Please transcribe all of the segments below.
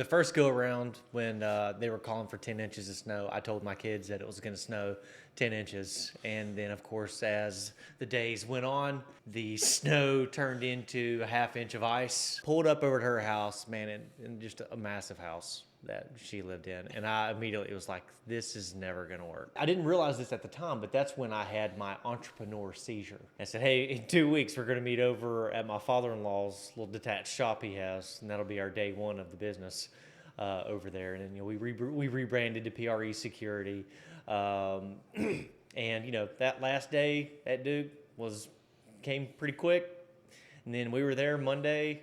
The first go around when they were calling for 10 inches of snow, I told my kids that it was going to snow 10 inches. And then, of course, as the days went on, the snow turned into a half inch of ice. Pulled up over to her house, man, and just a massive house that she lived in. And I immediately was like, this is never going to work. I didn't realize this at the time, but that's when I had my entrepreneur seizure. I said, hey, in 2 weeks, we're going to meet over at my father-in-law's little detached shop he has, and that'll be our day one of the business over there. And then, we rebranded to PRE Security. And, that last day at Duke came pretty quick. And then we were there Monday.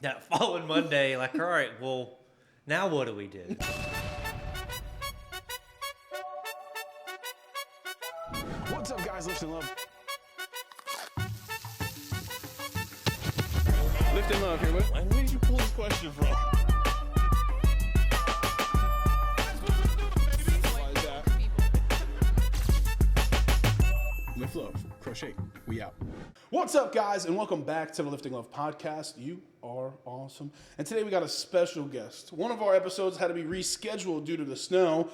That following Monday, like, all right, well, now what do we do? What's up, guys? Lift and Love. Lift and Love here. Where did you pull this question from? Why is that? Lift Love. Crochet. We out. What's up, guys, and welcome back to the Lifting Love podcast. You are awesome. And today we got a special guest. One of our episodes had to be rescheduled due to the snow.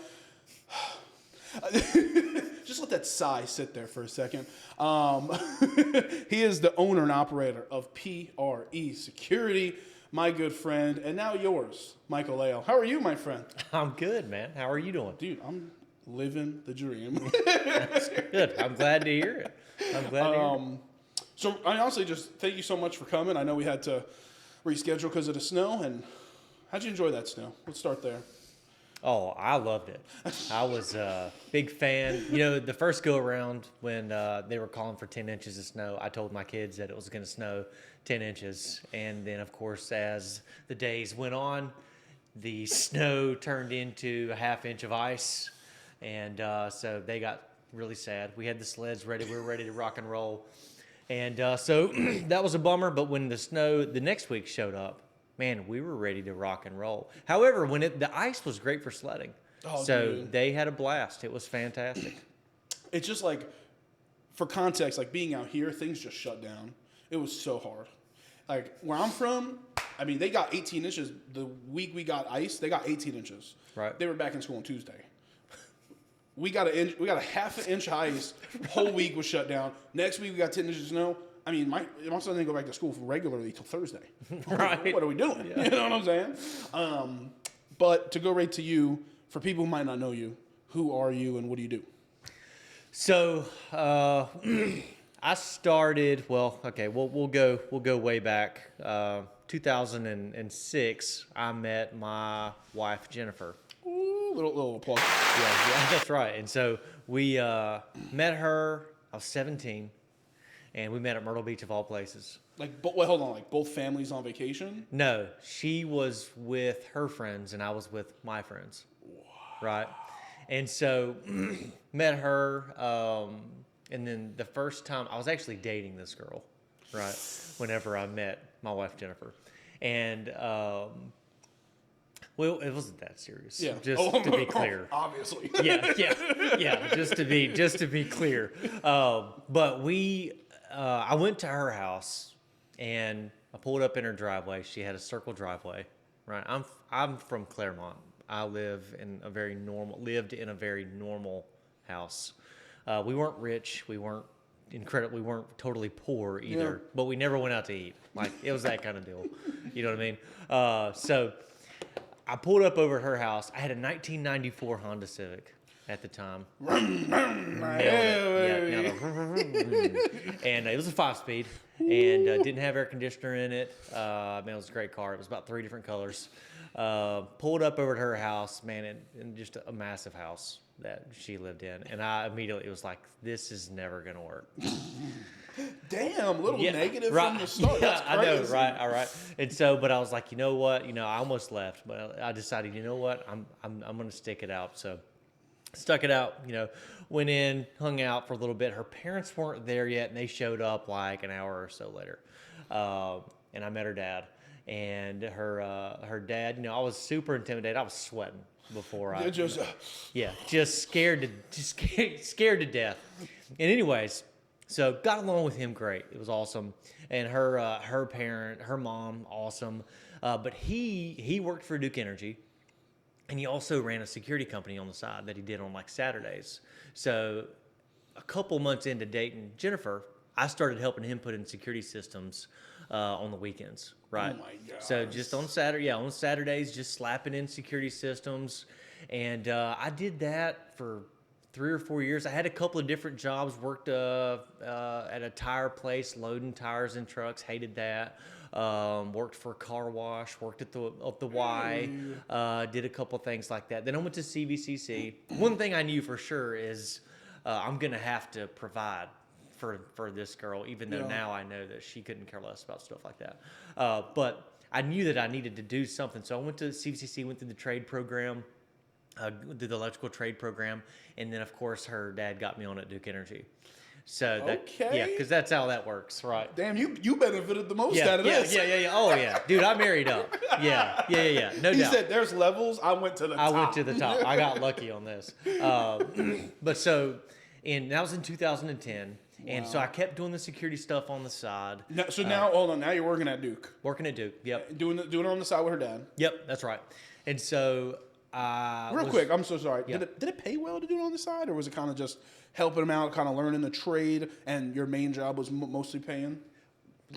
Just let that sigh sit there for a second. He is the owner and operator of PRE Security, my good friend, and now yours, Michael Layell. How are you, my friend? I'm good, man. How are you doing? Dude, I'm living the dream. That's good. I'm glad to hear it. So I honestly just thank you so much for coming. I know we had to reschedule because of the snow. And how'd you enjoy that snow? Let's start there. Oh, I loved it. I was a big fan. The first go around when they were calling for 10 inches of snow, I told my kids that it was going to snow 10 inches. And then, of course, as the days went on, the snow turned into a half inch of ice. And so they got really sad. We had the sleds ready. We were ready to rock and roll. And so that was a bummer. But when the snow the next week showed up, man, we were ready to rock and roll. However, the ice was great for sledding. Oh, so dude, they had a blast. It was fantastic. It's just like, for context, like being out here, things just shut down. It was so hard. Like where I'm from, I mean, they got 18 inches. The week we got ice, they got 18 inches. Right. They were back in school on Tuesday. We got a half an inch of ice. Whole week was shut down. Next week we got 10 inches of snow. I mean, my son didn't go back to school regularly till Thursday. Right. What are we doing? Yeah. You know what I'm saying? But to go right to you, for people who might not know you, who are you and what do you do? So I started. Well, okay. We'll go way back. 2006. I met my wife Jennifer. Ooh, little applause. Yeah, that's right. And so we met her. I was 17. And we met at Myrtle Beach, of all places. Hold on, like both families on vacation? No, she was with her friends, and I was with my friends. Wow. Right? And so, met her, and then the first time, I was actually dating this girl, right, whenever I met my wife, Jennifer. And, well, it wasn't that serious. Yeah. Just to be clear. Obviously. Yeah. Just to be clear. But I went to her house and I pulled up in her driveway. She had a circle driveway, right? I'm from Claremont. I lived in a very normal house. We weren't rich. We weren't we weren't totally poor either. Yeah. But we never went out to eat. Like it was that kind of deal. You know what I mean? So I pulled up over at her house. I had a 1994 Honda Civic at the time. And it was a 5-speed and didn't have air conditioner in it. Man, it was a great car. It was about 3 different colors. Pulled up over at her house, man, and just a massive house that she lived in. And I immediately was like, this is never going to work. Damn, little negative from the start. Yeah, I know, right? All right. And so, but I was like, you know what? I almost left, but I decided, you know what? I'm going to stick it out. So stuck it out, went in, hung out for a little bit. Her parents weren't there yet, and they showed up like an hour or so later. And I met her dad. And her dad, I was super intimidated. I was sweating before I... Just scared to death. And anyways, so got along with him great. It was awesome. And her mom, awesome. But he worked for Duke Energy, and he also ran a security company on the side that he did on like Saturdays. So a couple months into dating Jennifer, I started helping him put in security systems on the weekends, right? Oh my God. So just on Saturdays, just slapping in security systems, and I did that for 3 or 4 years. I had a couple of different jobs. Worked at a tire place, loading tires in trucks. Hated that. Worked for a car wash. Worked at the Y. Did a couple things like that. Then I went to CVCC. One thing I knew for sure is I'm gonna have to provide for this girl, even though now I know that she couldn't care less about stuff like that. But I knew that I needed to do something, so I went to CVCC, went through the trade program. Did the electrical trade program, and then of course her dad got me on at Duke Energy. So because that's how that works, right? Damn, you benefited the most out of this. Yeah. Oh yeah, dude, I married up. Yeah. No doubt. He said, "There's levels." I went to the top. I went to the top. I got lucky on this. But that was in 2010, and so I kept doing the security stuff on the side. Now, hold on. Now you're working at Duke. Working at Duke. Yep. Doing it on the side with her dad. Yep, that's right. And so. Real quick, I'm so sorry. Yeah. Did it pay well to do it on the side, or was it kind of just helping him out, kind of learning the trade, and your main job was mostly paying?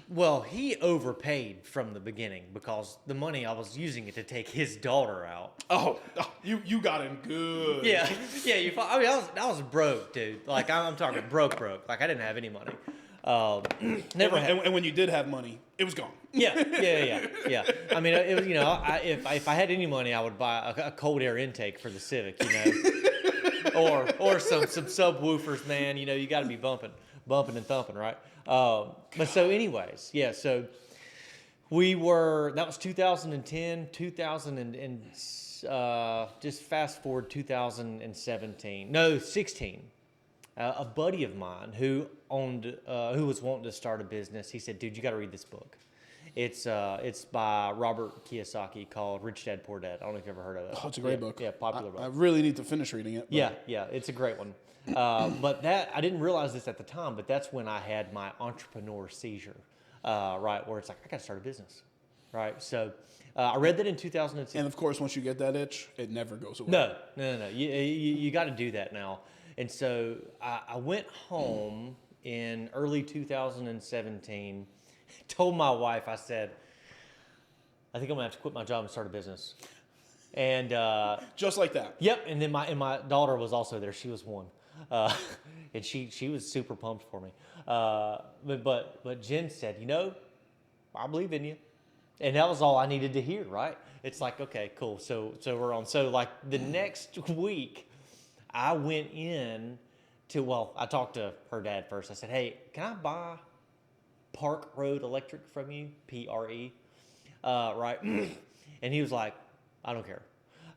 Well, he overpaid from the beginning because the money I was using it to take his daughter out. Oh, you got him good. Yeah. I was broke, dude. Like I'm talking broke. Like I didn't have any money. Never had. And when you did have money, it was gone. Yeah. I mean, it was, if I had any money, I would buy a cold air intake for the Civic, or some subwoofers, man. You got to be bumping and thumping, right? But so, anyways, yeah. So that was 2010, 2000 just fast forward 2017, no 16. A buddy of mine who was wanting to start a business, he said, "Dude, you got to read this book. It's by Robert Kiyosaki called Rich Dad Poor Dad. I don't know if you've ever heard of it. Oh, it's a great book. Yeah, popular book. I really need to finish reading it. Yeah, it's a great one. But I didn't realize this at the time, but that's when I had my entrepreneur seizure, right, where it's like I got to start a business, right? So I read that in 2006. And of course, once you get that itch, it never goes away. No. You got to do that now. And so I went home in early 2017, told my wife, I said, I think I'm gonna have to quit my job and start a business. And just like that. Yep. And then my daughter was also there. She was one, and she was super pumped for me. But Jen said, I believe in you, and that was all I needed to hear. Right? It's like, okay, cool. So we're on. So like the next week, I went in I talked to her dad first. I said, "Hey, can I buy Park Road Electric from you? PRE, right?" And he was like, "I don't care,"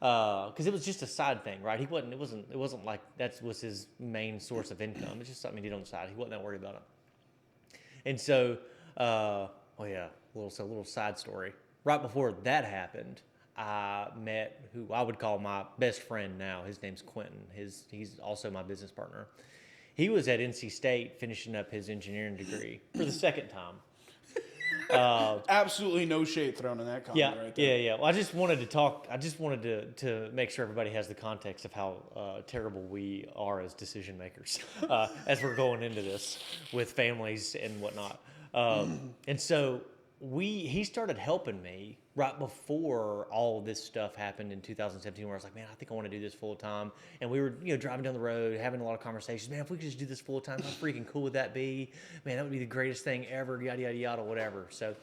because it was just a side thing, right? It wasn't like that was his main source of income. It's just something he did on the side. He wasn't that worried about it. And so, a little side story. Right before that happened, I met who I would call my best friend now. His name's Quentin. He's also my business partner. He was at NC State finishing up his engineering degree for the second time. Absolutely no shade thrown in that comment right there. Yeah. Well, I just wanted to talk. I just wanted to make sure everybody has the context of how terrible we are as decision makers as we're going into this with families and whatnot. And so he started helping me right before all this stuff happened in 2017, where I was like, man, I think I want to do this full time. And we were, driving down the road, having a lot of conversations. Man, if we could just do this full time, how freaking cool would that be? Man, that would be the greatest thing ever, yada, yada, yada, whatever. So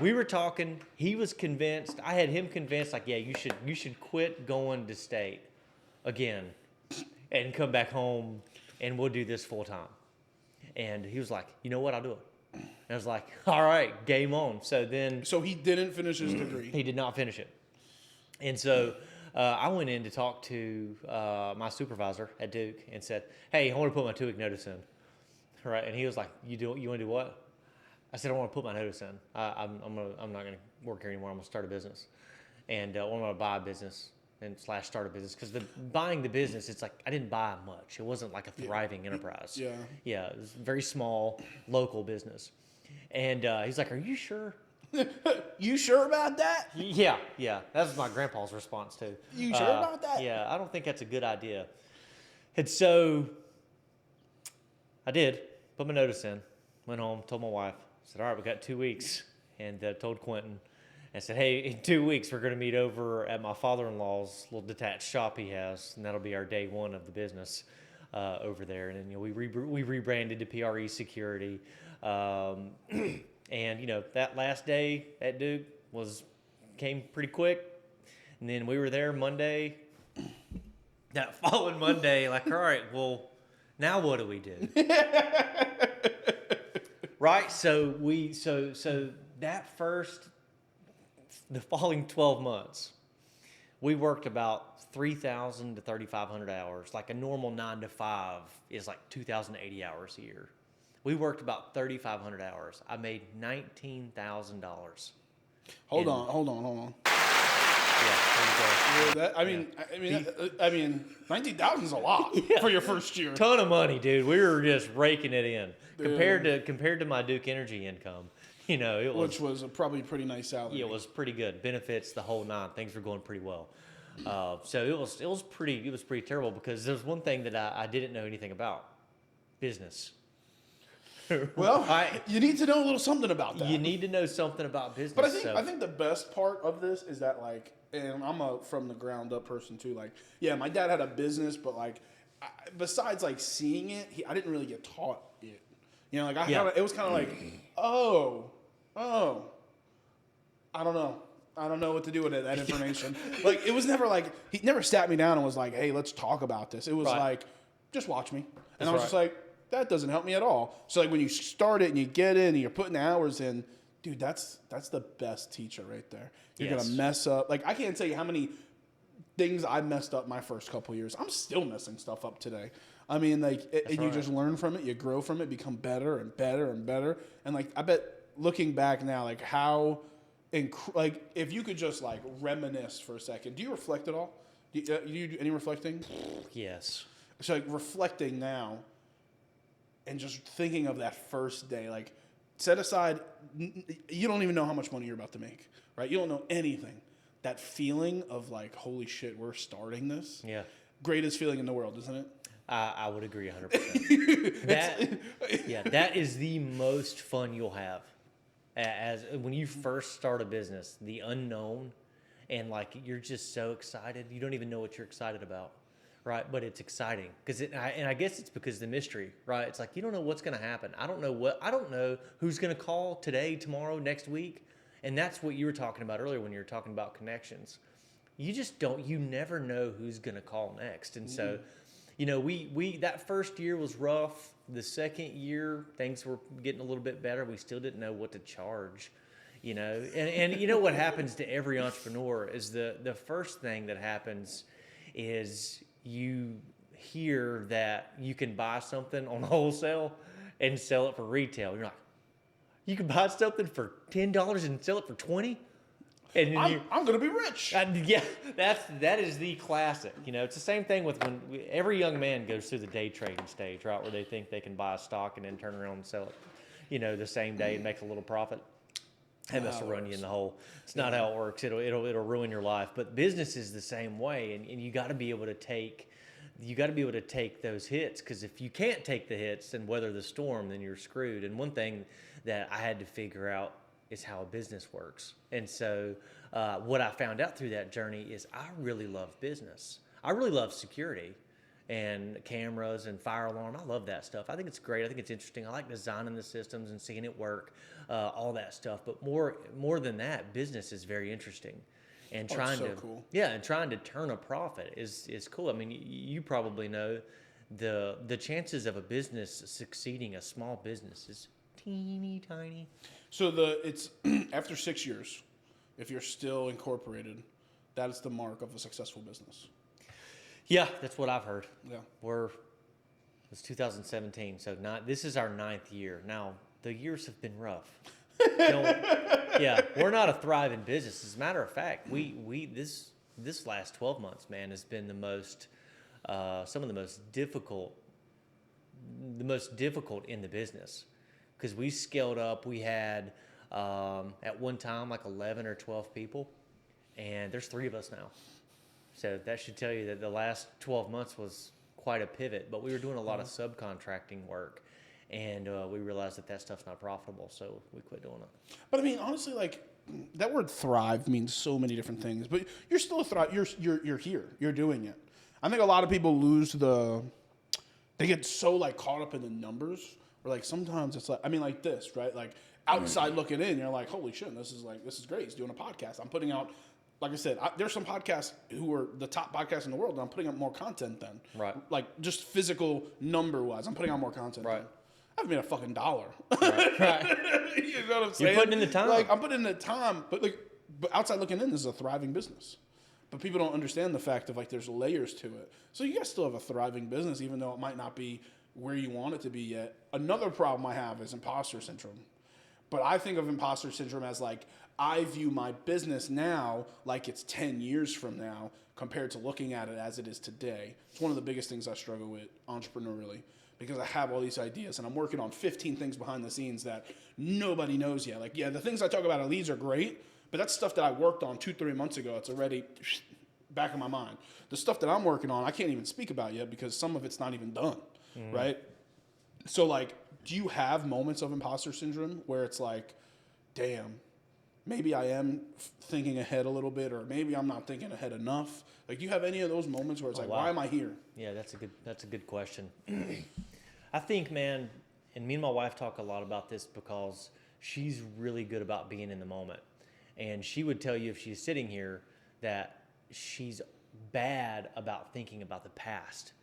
we were talking. He was convinced. I had him convinced, like, yeah, you should quit going to state again and come back home and we'll do this full time. And he was like, you know what, I'll do it. And I was like, all right, game on. So he didn't finish his degree. He did not finish it. And so I went in to talk to my supervisor at Duke and said, hey, I want to put my 2-week notice in. Right? And he was like, you want to do what? I said, I want to put my notice in. I'm not going to work here anymore. I'm going to start a business. And I'm going to buy a business and / start a business. Because buying the business, it's like I didn't buy much. It wasn't like a thriving enterprise. Yeah, it was a very small local business. And he's like, are you sure? You sure about that? Yeah. That was my grandpa's response too. You sure about that? Yeah, I don't think that's a good idea. And so I did put my notice in, went home, told my wife, said, all right, we got 2 weeks, and told Quentin. I said, hey, in 2 weeks, we're going to meet over at my father-in-law's little detached shop he has, and that'll be our day one of the business over there. And then, we rebranded to PRE Security. And, that last day at Duke came pretty quick. And then we were there Monday. That following Monday, like, all right, well, now what do we do? Right? So the following 12 months, we worked about 3,000 to 3,500 hours. Like a normal 9 to 5 is like 2,080 hours a year. We worked about 3,500 hours. I made $19,000. Hold on. Yeah, there you go. I mean, 19,000 is a lot for your first year. Ton of money, dude. We were just raking it in compared to my Duke Energy income. Which was probably a pretty nice salary. Yeah, it was pretty good. Benefits, the whole nine. Things were going pretty well. So it was pretty terrible because there's one thing that I didn't know anything about: business. Well, you need to know a little something about that. You need to know something about business. But I think the best part of this is that, like, and I'm a from the ground up person too. Like, yeah, my dad had a business, but like, besides like seeing it, I didn't really get taught it. It was kind of like, oh, I don't know what to do with that information. Like, it was never like, he never sat me down and was like, hey, let's talk about this. It was like, just watch me. And I was just like, that doesn't help me at all. So like when you start it and you get in and you're putting the hours in, dude, that's the best teacher right there. You're going to mess up. Like, I can't tell you how many things I messed up my first couple of years. I'm still messing stuff up today. I mean, like, you just learn from it, you grow from it, become better and better and better. And like, I bet looking back now, like how, like if you could just like reminisce for a second, do you reflect at all? Do you do any reflecting? Yes. So like reflecting now and just thinking of that first day, like set aside, you don't even know how much money you're about to make, right? You don't know anything. That feeling of like, holy shit, we're starting this. Yeah. Greatest feeling in the world, isn't it? I would agree 100%. That is the most fun you'll have. As when you first start a business, the unknown, and like you're just so excited, you don't even know what you're excited about, right? But it's exciting because I guess it's because of the mystery, right? It's like you don't know what's going to happen. I don't know who's going to call today, tomorrow, next week, and that's what you were talking about earlier when you were talking about connections. You never know who's going to call next, and so. We that first year was rough. The second year, things were getting a little bit better. We still didn't know what to charge, And you know what happens to every entrepreneur is the first thing that happens is you hear that you can buy something on wholesale and sell it for retail. You're like, you can buy something for $10 and sell it for $20? And I'm going to be rich. That is the classic. It's the same thing with when every young man goes through the day trading stage, right, where they think they can buy a stock and then turn around and sell it, the same day and make a little profit. That must run you in the hole. It's not how it works. It'll ruin your life. But business is the same way, and you got to be able to take. You got to be able to take those hits, because if you can't take the hits and weather the storm, then you're screwed. And one thing that I had to figure out is how a business works. And so what I found out through that journey is I really love business. I really love security and cameras and fire alarm. I love that stuff. I think it's great. I think it's interesting. I like designing the systems and seeing it work, all that stuff. But more than that, business is very interesting. And trying to turn a profit is cool. I mean, you probably know the chances of a business succeeding, a small business, is teeny tiny. So it's after 6 years, if you're still incorporated, that is the mark of a successful business. Yeah, that's what I've heard. Yeah, it's 2017, so this is our 9th year. Now the years have been rough. We're not a thriving business. As a matter of fact, this last 12 months, man, has been some of the most difficult in the business. Because we scaled up, we had At one time, like 11 or 12 people, and there's 3 of us now. So that should tell you that the last 12 months was quite a pivot, but we were doing a lot of subcontracting work, and we realized that stuff's not profitable, so we quit doing it. But I mean, honestly, like that word "thrive" means so many different things. But you're still a thrive. You're here. You're doing it. I think a lot of people they get so like caught up in the numbers, or like sometimes it's like, I mean, like this, right? Like outside looking in, you're like, holy shit, this is great. He's doing a podcast. I'm putting out. Like I said, there's some podcasts who are the top podcasts in the world, and I'm putting up more content than. Right. Like, just physical number-wise, I'm putting out more content right. than. I haven't made a fucking dollar. Right. You know what I'm saying? You're putting in the time. Like, I'm putting in the time, but outside looking in, this is a thriving business. But people don't understand the fact of, like, there's layers to it. So you guys still have a thriving business, even though it might not be where you want it to be yet. Another problem I have is imposter syndrome. But I think of imposter syndrome as like, I view my business now like it's 10 years from now compared to looking at it as it is today. It's one of the biggest things I struggle with entrepreneurially, because I have all these ideas and I'm working on 15 things behind the scenes that nobody knows yet. Like, yeah, the things I talk about at Leeds are great, but that's stuff that I worked on 2-3 months ago. It's already back in my mind. The stuff that I'm working on, I can't even speak about yet because some of it's not even done, right? So, like, do you have moments of imposter syndrome where it's like, damn, maybe I am thinking ahead a little bit, or maybe I'm not thinking ahead enough? Like, do you have any of those moments where it's like, wow, why am I here? Yeah, that's a good question. I think, man, and me and my wife talk a lot about this because she's really good about being in the moment. And she would tell you if she's sitting here that she's bad about thinking about the past.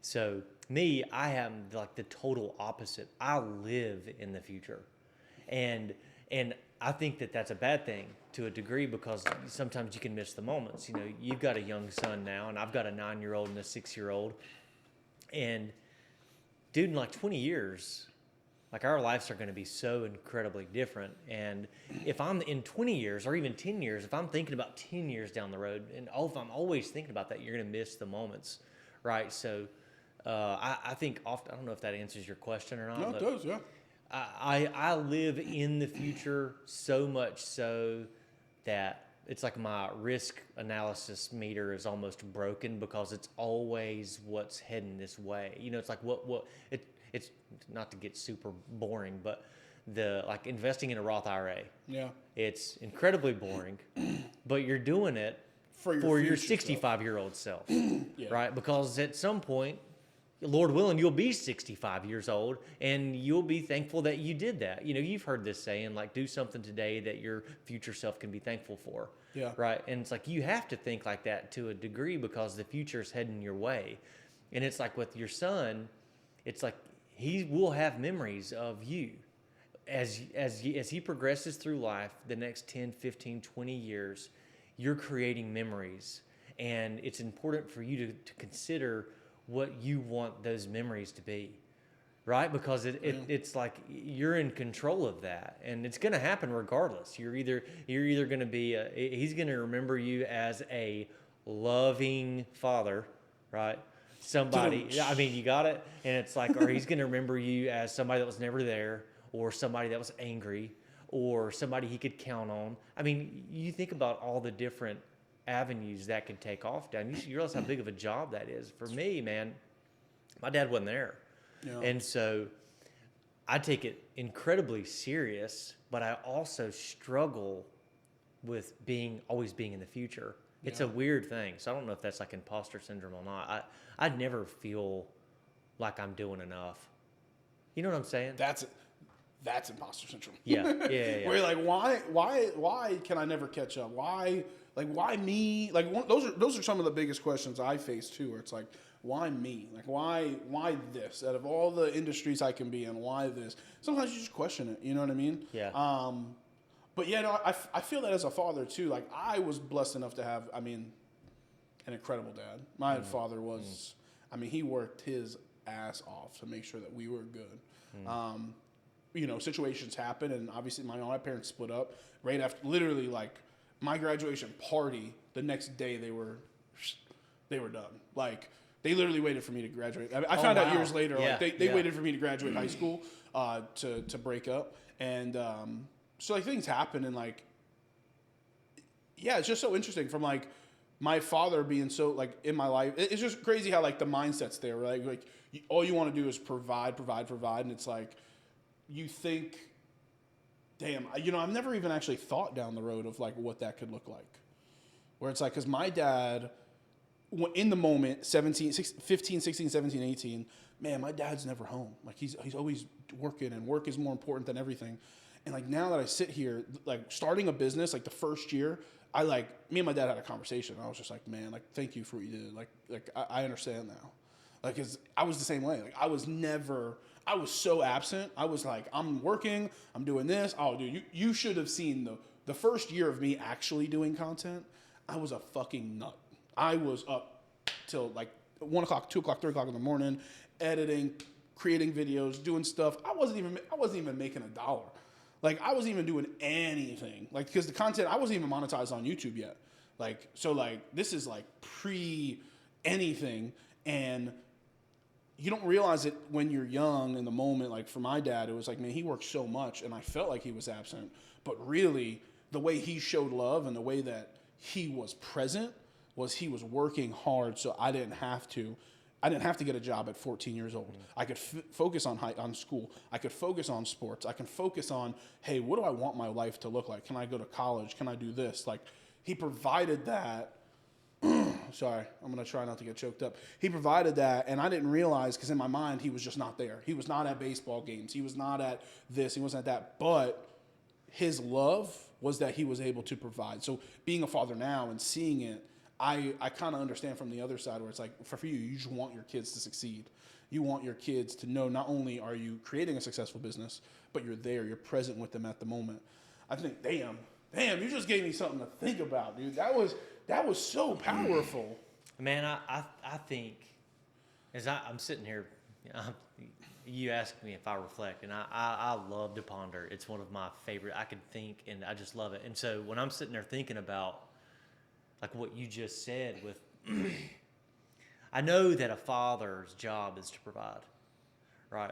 So me, I am like the total opposite. I live in the future. And I think that that's a bad thing to a degree, because sometimes you can miss the moments. You know, you've got a young son now, and I've got a 9-year-old and a 6-year-old. And dude, in like 20 years, like our lives are going to be so incredibly different. And if I'm in 20 years or even 10 years, if I'm thinking about 10 years down the road, and if I'm always thinking about that, you're going to miss the moments, right? So I think often, I don't know if that answers your question or not. No, it does, yeah. I live in the future so much so that it's like my risk analysis meter is almost broken, because it's always what's heading this way. You know, it's like it's not to get super boring, but like investing in a Roth IRA. Yeah. It's incredibly boring, but you're doing it for your 65-year-old self, yeah. Right? Because at some point, Lord willing, you'll be 65 years old, and you'll be thankful that you did that. You know, you've heard this saying, like, do something today that your future self can be thankful for. Yeah. Right? And it's like you have to think like that to a degree, because the future's heading your way. And it's like with your son, it's like he will have memories of you. As he progresses through life, the next 10, 15, 20 years, you're creating memories. And it's important for you to consider what you want those memories to be, right? Because it's like you're in control of that, and it's going to happen regardless. You're either going to be he's going to remember you as a loving father, right? Somebody, I mean, you got it. And it's like, or he's going to remember you as somebody that was never there, or somebody that was angry, or somebody he could count on. I mean, you think about all the different avenues that could take off down. You realize how big of a job that is. For me, man, my dad wasn't there. Yeah. And so I take it incredibly serious, but I also struggle with always being in the future. It's a weird thing. So I don't know if that's like imposter syndrome or not. I never feel like I'm doing enough. You know what I'm saying? That's imposter syndrome. Yeah. Where you're like, why can I never catch up? Why me? Like, those are some of the biggest questions I face too. Where it's like, why me? Like, why this? Out of all the industries I can be in, why this? Sometimes you just question it. You know what I mean? Yeah. But yeah, no, I feel that as a father too. Like, I was blessed enough to have, I mean, an incredible dad. My father was, I mean, he worked his ass off to make sure that we were good. You know, situations happen, and obviously my parents split up right after, literally, like, my graduation party. The next day they were done. Like, they literally waited for me to graduate. I found out years later. Yeah. Like, they waited for me to graduate high school to break up, and so like things happen and like, yeah, it's just so interesting from like my father being so like in my life. It's just crazy how like the mindset's there, right? Like all you want to do is provide, and it's like you think, damn, I've never even actually thought down the road of like what that could look like. Where it's like, because my dad, in the moment, 15, 16, 17, 18, man, my dad's never home. Like he's always working, and work is more important than everything. And like now that I sit here, like starting a business, like the first year, me and my dad had a conversation. I was just like, man, like thank you for what you did. Like I understand now. Like, cause I was the same way. Like I was so absent. I was like, I'm working, I'm doing this. Oh, dude, you should have seen the first year of me actually doing content. I was a fucking nut. I was up till like 1 o'clock, 2 o'clock, 3 o'clock in the morning, editing, creating videos, doing stuff. I wasn't even making $1. Like I wasn't even doing anything. Like because the content, I wasn't even monetized on YouTube yet. Like so, like this is like pre anything, and you don't realize it when you're young in the moment. Like for my dad, it was like, man, he worked so much, and I felt like he was absent. But really, the way he showed love and the way that he was present was he was working hard, so I didn't have to get a job at 14 years old. I could focus on school. I could focus on sports. I can focus on, hey, what do I want my life to look like? Can I go to college? Can I do this? Like, he provided that. Sorry, I'm going to try not to get choked up. He provided that, and I didn't realize, because in my mind, he was just not there. He was not at baseball games. He was not at this. He wasn't at that. But his love was that he was able to provide. So being a father now and seeing it, I kind of understand from the other side where it's like, for you just want your kids to succeed. You want your kids to know not only are you creating a successful business, but you're there, you're present with them at the moment. I think, damn, you just gave me something to think about, dude. That was so powerful. Man, I think, as I'm sitting here, you asked me if I reflect, and I love to ponder. It's one of my favorite. I can think, and I just love it. And so when I'm sitting there thinking about, like what you just said with, I know that a father's job is to provide, right?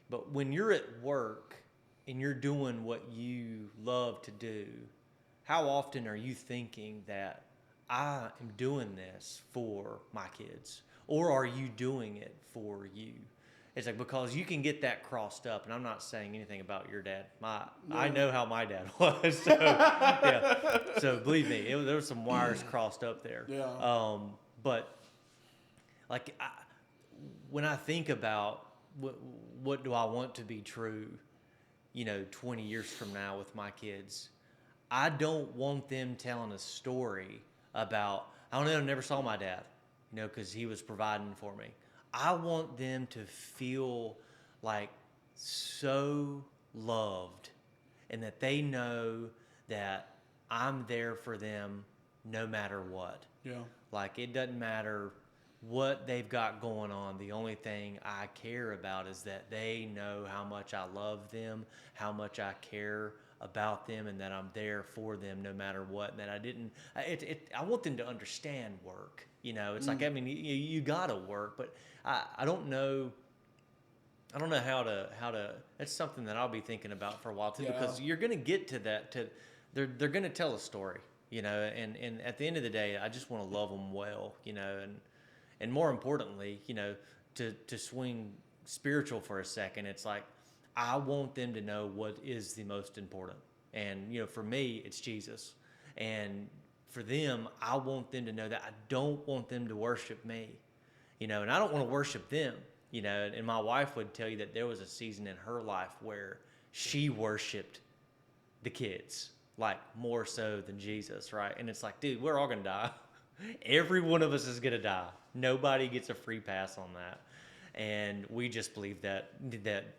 But when you're at work and you're doing what you love to do, how often are you thinking that I am doing this for my kids? Or are you doing it for you? It's like, because you can get that crossed up, and I'm not saying anything about your dad. I know how my dad was. So, yeah. So believe me, there was some wires crossed up there. Yeah. But like, when I think about what do I want to be true, 20 years from now with my kids, I don't want them telling a story about, I don't know, I never saw my dad, because he was providing for me. I want them to feel like so loved, and that they know that I'm there for them no matter what. Yeah. Like, it doesn't matter what they've got going on. The only thing I care about is that they know how much I love them, how much I care about them, and that I'm there for them no matter what. And that I want them to understand work. It's like, I mean, you gotta work, but I don't know how to. It's something that I'll be thinking about for a while too, because you're gonna get to that. They're gonna tell a story, and at the end of the day, I just want to love them well, and more importantly, to swing spiritual for a second. It's like, I want them to know what is the most important, and for me, it's Jesus, and for them, I want them to know that I don't want them to worship me, and I don't want to worship them, and my wife would tell you that there was a season in her life where she worshiped the kids, like more so than Jesus, right? And it's like, dude, we're all going to die. Every one of us is going to die. Nobody gets a free pass on that. And we just believe that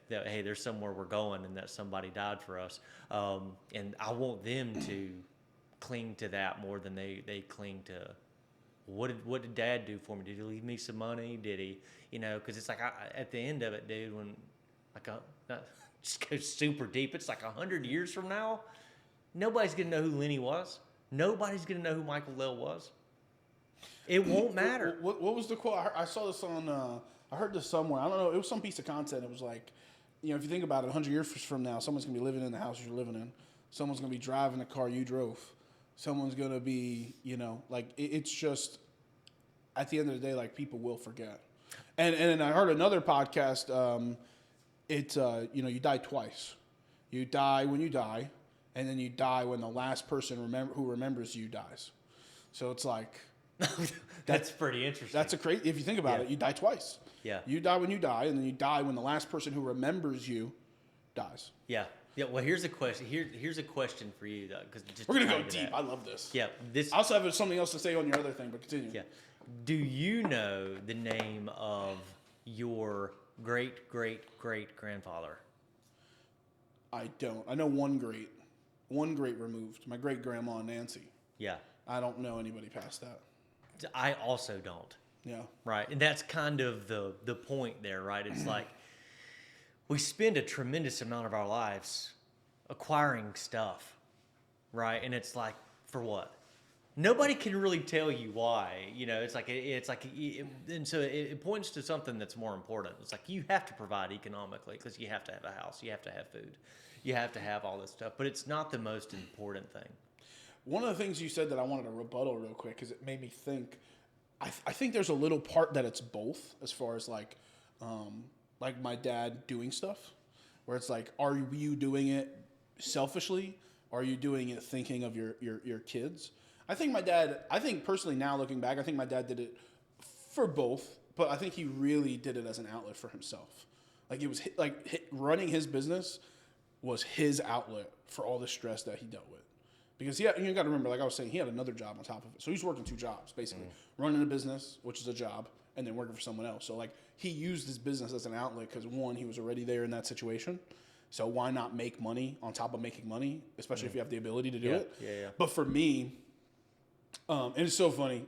hey, there's somewhere we're going, and that somebody died for us. And I want them to cling to that more than they cling to what did Dad do for me? Did he leave me some money? Did he, because it's like, at the end of it, dude, when just go super deep, it's like 100 years from now, nobody's gonna know who Lenny was. Nobody's gonna know who Michael Layell was. It won't matter. What was the quote? I saw this on. I heard this somewhere. I don't know. It was some piece of content. It was like, if you think about it, 100 years from now, someone's gonna be living in the house you're living in. Someone's going to be driving the car you drove. Someone's going to be, like, it's just, at the end of the day, like, people will forget. And I heard another podcast, you die twice. You die when you die, and then you die when the last person who remembers you dies. So it's like... That's pretty interesting. That's if you think about it, you die twice. Yeah. You die when you die, and then you die when the last person who remembers you dies. Yeah. Yeah. Well, here's a question. Here's a question for you, though, because we're gonna go deep. I love this. Yeah. I also have something else to say on your other thing, but continue. Yeah. Do you know the name of your great grandfather? I don't. I know one great removed. My great grandma Nancy. Yeah. I don't know anybody past that. I also don't. Yeah. Right. And that's kind of the point there, right? It's like we spend a tremendous amount of our lives acquiring stuff, right? And it's like, for what? Nobody can really tell you why. And so it points to something that's more important. It's like you have to provide economically because you have to have a house, you have to have food, you have to have all this stuff, but it's not the most important thing. One of the things you said that I wanted to rebuttal real quick because it made me think. I think there's a little part that it's both, as far as like my dad doing stuff, where it's like, are you doing it selfishly? Or are you doing it thinking of your kids? I think personally now looking back, I think my dad did it for both, but I think he really did it as an outlet for himself. Like it was running his business was his outlet for all the stress that he dealt with. Because you got to remember, like I was saying, he had another job on top of it. So he's working 2 jobs, basically. Running a business, which is a job, and then working for someone else. So, like, he used his business as an outlet because, one, he was already there in that situation. So why not make money on top of making money, especially if you have the ability to do it? Yeah. But for me, and it's so funny,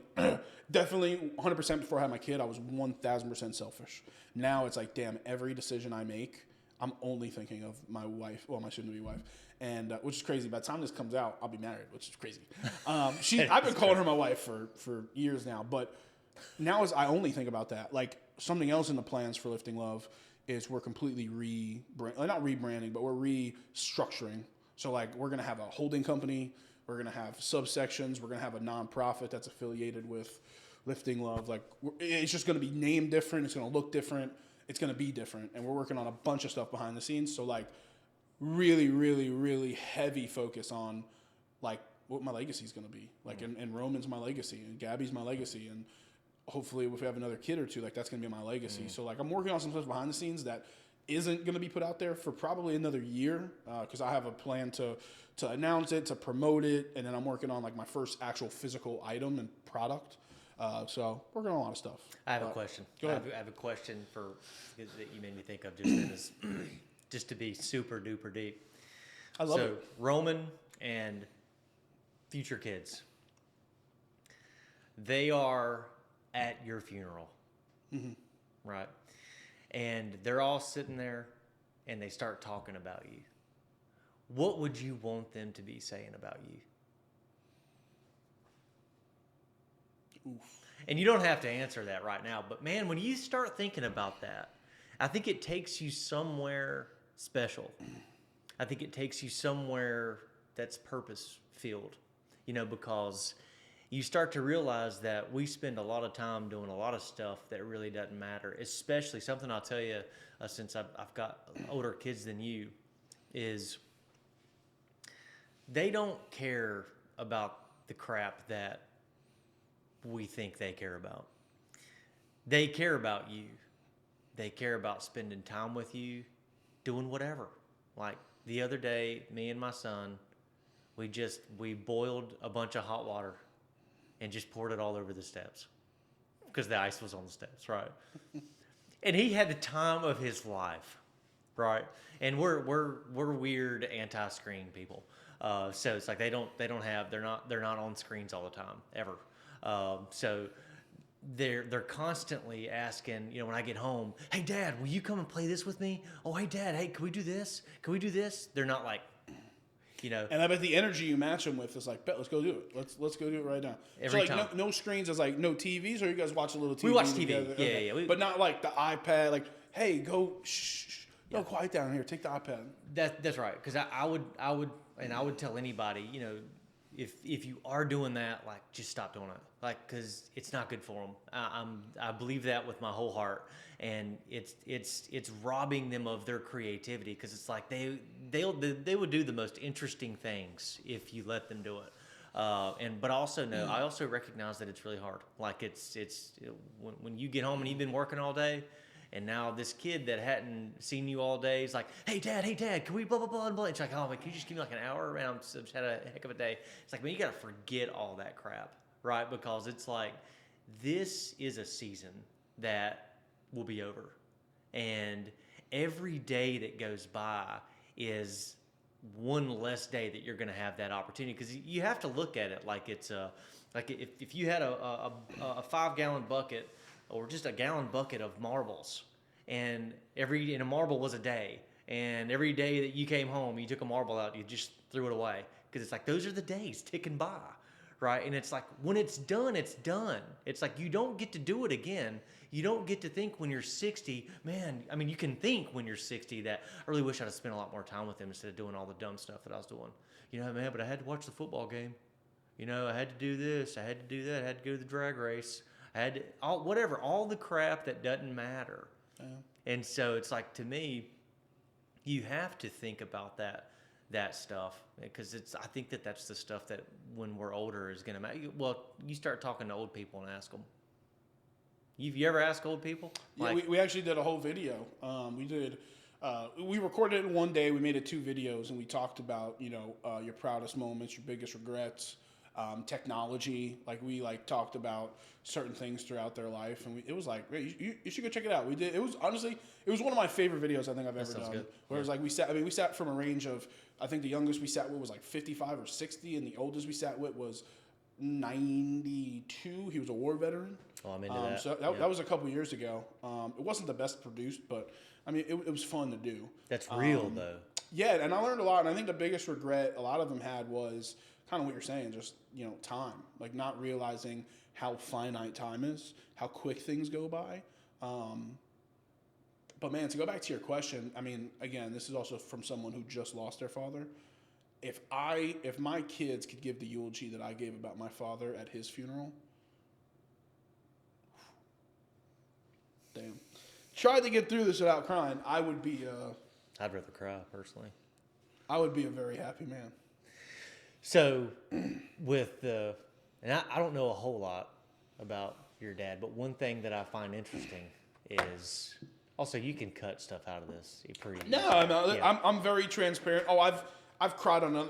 definitely 100% before I had my kid, I was 1,000% selfish. Now it's like, damn, every decision I make, I'm only thinking of my wife, well, my soon-to-be wife, and which is crazy. By the time this comes out, I'll be married, which is crazy. I've been calling her my wife for years now, but now I only think about that. Like something else in the plans for Lifting Love is we're completely not rebranding, but we're restructuring. So like we're gonna have a holding company, we're gonna have subsections, we're gonna have a nonprofit that's affiliated with Lifting Love. Like it's just gonna be named different. It's gonna look different. It's going to be different, and we're working on a bunch of stuff behind the scenes. So, like, really, really, really heavy focus on, like, what my legacy is going to be. Like, and Roman's my legacy, and Gabby's my legacy, and hopefully if we have another kid or two, like, that's going to be my legacy. So, like, I'm working on some stuff behind the scenes that isn't going to be put out there for probably another year because I have a plan to announce it, to promote it, and then I'm working on, like, my first actual physical item and product. So working on a lot of stuff. I have a question. Go ahead. I have a question that you made me think of just then is just to be super duper deep. I love it. So Roman and future kids, they are at your funeral, right? And they're all sitting there, and they start talking about you. What would you want them to be saying about you? Oof. And you don't have to answer that right now, but man, when you start thinking about that, I think it takes you somewhere special. I think it takes you somewhere that's purpose-filled, because you start to realize that we spend a lot of time doing a lot of stuff that really doesn't matter, especially something I'll tell you since I've got older kids than you, is they don't care about the crap that we think they care about. They care about you. They care about spending time with you, doing whatever. Like the other day, me and my son, we boiled a bunch of hot water and just poured it all over the steps because the ice was on the steps, right? And he had the time of his life, right? And we're weird anti-screen people, so it's like they're not on screens all the time ever. So they're constantly asking, when I get home, hey Dad, will you come and play this with me? Oh, hey Dad, hey, can we do this? Can we do this? They're not like, And I bet the energy you match them with is like, bet, let's go do it. Let's go do it right now. Every so like time. No screens is like no TVs, or you guys watch a little TV? We watch TV. Together? Yeah, okay. yeah. But not like the iPad. Like, hey, go quiet down here. Take the iPad. That's right. Because I would and I would tell anybody, if you are doing that, like, just stop doing it, like, because it's not good for them. I believe that with my whole heart, and it's robbing them of their creativity, because it's like they would do the most interesting things if you let them do it. But also I also recognize that it's really hard. Like when you get home and you've been working all day, and now this kid that hadn't seen you all day is like, hey dad, can we blah blah blah blah? It's like, oh man, can you just give me like an hour around? So I've just had a heck of a day. It's like, man, you gotta forget all that crap, right? Because it's like, this is a season that will be over, and every day that goes by is one less day that you're going to have that opportunity, because you have to look at it like it's like if you had a 5-gallon bucket, or just a gallon bucket of marbles, and a marble was a day, and every day that you came home, you took a marble out, you just threw it away, because it's like, those are the days ticking by, right? And it's like, when it's done, it's done. It's like, you don't get to do it again. You don't get to think when you're 60, man. I mean, you can think when you're 60 that I really wish I'd have spent a lot more time with him instead of doing all the dumb stuff that I was doing. Man, but I had to watch the football game. I had to do this, I had to do that, I had to go to the drag race, I had to, all the crap that doesn't matter. Yeah. And so it's like, to me, you have to think about that stuff, because I think that's the stuff that when we're older is going to matter. Well, you start talking to old people and ask them. You ever ask old people? Yeah, we actually did a whole video. We recorded it in one day. We made it 2 videos, and we talked about your proudest moments, your biggest regrets, technology. Like, we talked about certain things throughout their life, and it was like, hey, you should go check it out. We did. It was honestly, it was one of my favorite videos I think I've ever done. Good. Where it was like, we sat from a range of, I think the youngest we sat with was like 55 or 60, and the oldest we sat with was 92. He was a war veteran. Oh, I'm into that. So that was a couple years ago. It wasn't the best produced, but I mean, it was fun to do. That's real, though. Yeah, and I learned a lot. And I think the biggest regret a lot of them had was kind of what you're saying, just time, like not realizing how finite time is, how quick things go by. But man, to go back to your question, I mean, again, this is also from someone who just lost their father. If my kids could give the eulogy that I gave about my father at his funeral, damn, tried to get through this without crying, I would be. I'd rather cry personally. I would be a very happy man. So, and I don't know a whole lot about your dad, but one thing that I find interesting is also, you can cut stuff out of this pretty easily. No, yeah. I'm very transparent. Oh, I've cried on another.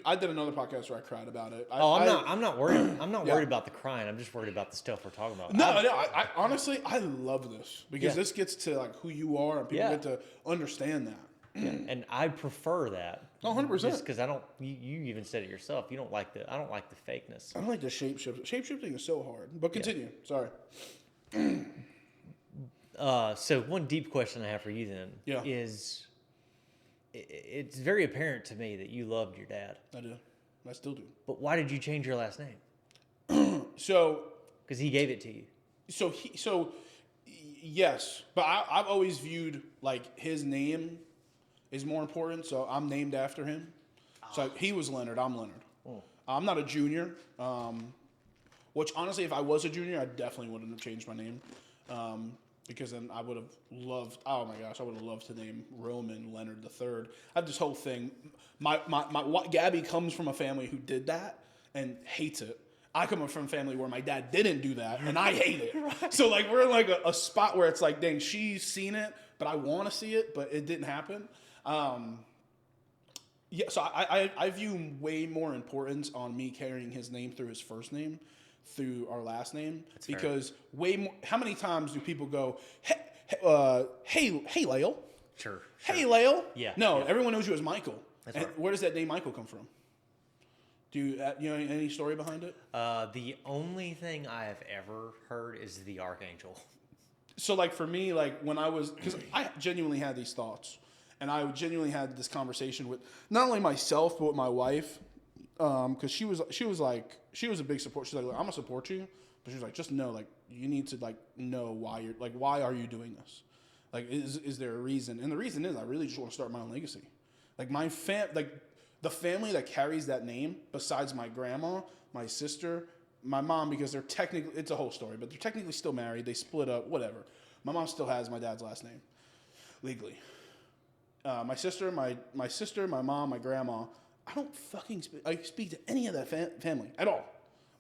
I did another podcast where I cried about it. I'm not worried. I'm not worried about the crying. I'm just worried about the stuff we're talking about. I honestly, I love this because this gets to like who you are, and people get to understand that. Yeah. And I prefer that. 100%. Just because I don't. You even said it yourself. I don't like the fakeness. I don't like the shape shifting. Shape shifting is so hard. But continue. Sorry. So one deep question I have for you then is, it's very apparent to me that you loved your dad. I do. I still do. But why did you change your last name? Because he gave it to you. Yes, but I've always viewed like his name is more important, so I'm named after him. So he was Leonard, I'm Leonard. Oh. I'm not a junior, which honestly, if I was a junior, I definitely wouldn't have changed my name, because then I would have loved, oh my gosh, I would have loved to name Roman Leonard III. I have this whole thing. Gabby comes from a family who did that and hates it. I come from a family where my dad didn't do that, and I hate it. Right. So, like, we're in, like, a spot where it's like, dang, she's seen it, but I want to see it, but it didn't happen. So I view way more importance on me carrying his name through his first name, through our last name. That's because fair. Way more. How many times do people go, hey Layell? Sure. Hey Layell? Yeah. No, yeah. Everyone knows you as Michael. That's and right. Where does that name Michael come from? Do you know any story behind it? The only thing I have ever heard is the Archangel. So, like, for me, like, when I was, because I genuinely had these thoughts, and I genuinely had this conversation with not only myself but with my wife, because she was a big support. She's like, I'm gonna support you, but she's like, just know, like, you need to, like, know why are you doing this? Like, is there a reason? And the reason is I really just want to start my own legacy. Like, the family that carries that name, besides my grandma, my sister, my mom, because they're technically, it's a whole story, but they're technically still married. They split up, whatever. My mom still has my dad's last name, legally. My sister, my mom, my grandma, I don't fucking speak to any of that family at all.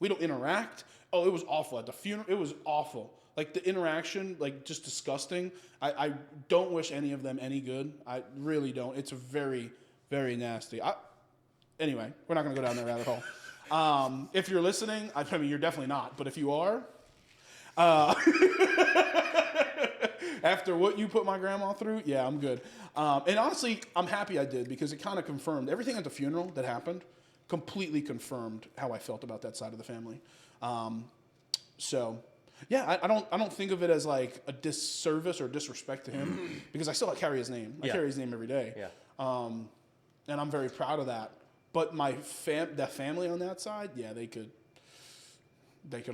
We don't interact. Oh, it was awful. At the funeral, it was awful. Like, the interaction, like, just disgusting. I don't wish any of them any good. I really don't. It's very, very nasty. Anyway, we're not going to go down that rabbit hole. If you're listening, I mean, you're definitely not. But if you are, after what you put my grandma through, yeah, I'm good. And honestly, I'm happy I did, because it kind of confirmed everything at the funeral that happened. Completely confirmed how I felt about that side of the family. So, yeah, I don't think of it as like a disservice or disrespect to him, because I still carry his name. I carry his name every day. Yeah. And I'm very proud of that. But the family on that side, yeah, they could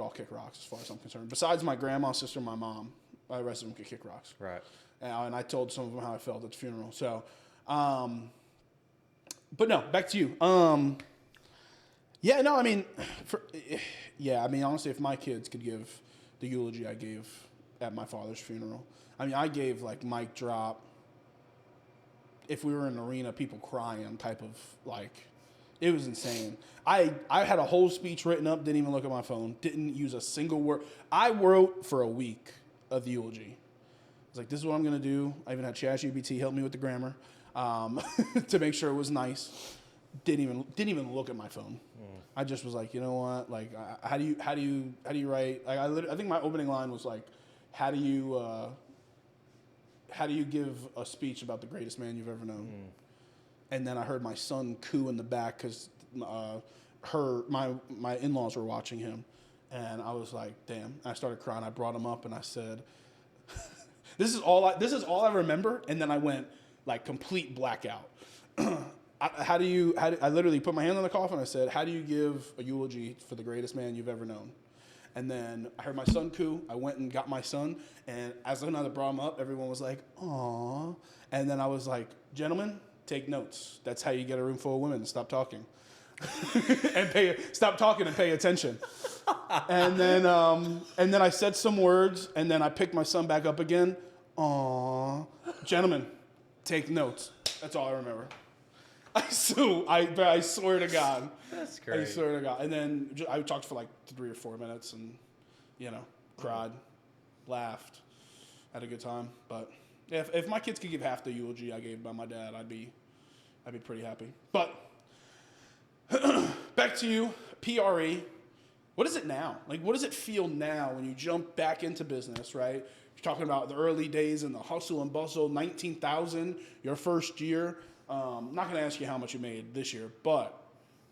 all kick rocks as far as I'm concerned. Besides my grandma, sister, my mom, the rest of them could kick rocks. Right. And I told some of them how I felt at the funeral. So, but no, back to you. Yeah, no, I mean, honestly, if my kids could give the eulogy I gave at my father's funeral, I mean, I gave like mic drop. If we were in an arena, people crying type of, like, it was insane. I had a whole speech written up, didn't even look at my phone, didn't use a single word. I wrote for a week of the eulogy. I was like, this is what I'm going to do. I even had ChatGPT help me with the grammar to make sure it was nice. Didn't even look at my phone. I just was like, you know what? Like, how do you write? Like, I think my opening line was like, how do you give a speech about the greatest man you've ever known? And then I heard my son coo in the back because my in-laws were watching him, and I was like, damn. I started crying. I brought him up and I said, this is all I remember. And then I went like complete blackout. I literally put my hand on the coffin. I said, how do you give a eulogy for the greatest man you've ever known? And then I heard my son coo. I went and got my son. And as I brought him up, everyone was like, aw. And then I was like, gentlemen, take notes. That's how you get a room full of women to stop talking. Stop talking and pay attention. And then I said some words, and then I picked my son back up again. Aw. Gentlemen, take notes. That's all I remember. I swear to God. That's great. I swear to God. And then I talked for like 3 or 4 minutes and, cried, laughed, had a good time. But if my kids could give half the eulogy I gave by my dad, I'd be pretty happy. But back to you, PRE. What is it now? Like, what does it feel now when you jump back into business, right? You're talking about the early days and the hustle and bustle, 19,000 your first year. I'm not going to ask you how much you made this year, but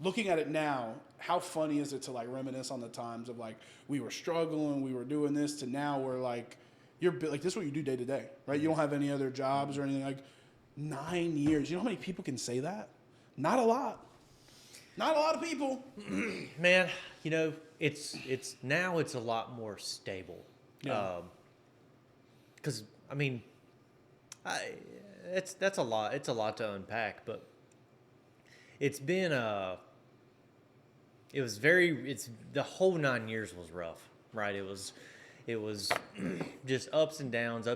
looking at it now, how funny is it to like reminisce on the times of like we were struggling, we were doing this, to now we're like, you're like, this is what you do day to day, right? You don't have any other jobs or anything. Like 9 years. You know how many people can say that? Not a lot. Not a lot of people. Man, it's now it's a lot more stable. Yeah. Because I mean, that's a lot. It's a lot to unpack, but it's been the whole 9 years was rough, right? It was just ups and downs.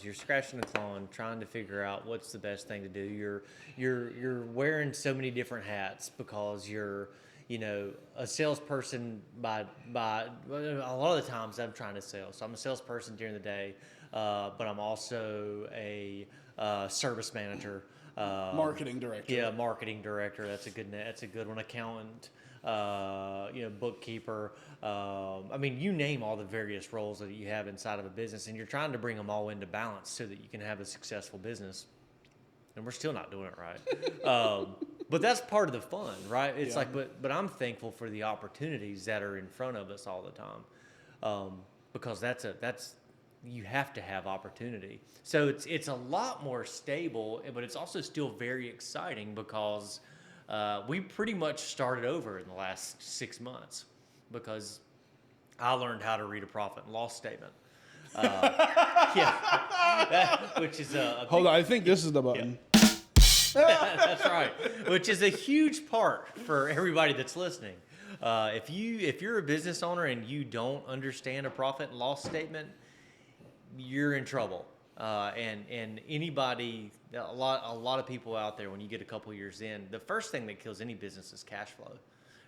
You're scratching and clawing, trying to figure out what's the best thing to do. You're wearing so many different hats because you're, a salesperson by a lot of the times I'm trying to sell. So I'm a salesperson during the day, but I'm also a service manager. Marketing director. Yeah, marketing director. That's a good one. Accountant. Bookkeeper. I mean, you name all the various roles that you have inside of a business, and you're trying to bring them all into balance so that you can have a successful business. And we're still not doing it right. But that's part of the fun, right? It's like, but I'm thankful for the opportunities that are in front of us all the time, because you have to have opportunity. So it's a lot more stable, but it's also still very exciting because we pretty much started over in the last 6 months because I learned how to read a profit and loss statement. Which is a hold on, I think this is the button. That's right. Which is a huge part for everybody that's listening. If you're a business owner and you don't understand a profit and loss statement, you're in trouble. And anybody, a lot of people out there, when you get a couple years in, the first thing that kills any business is cash flow,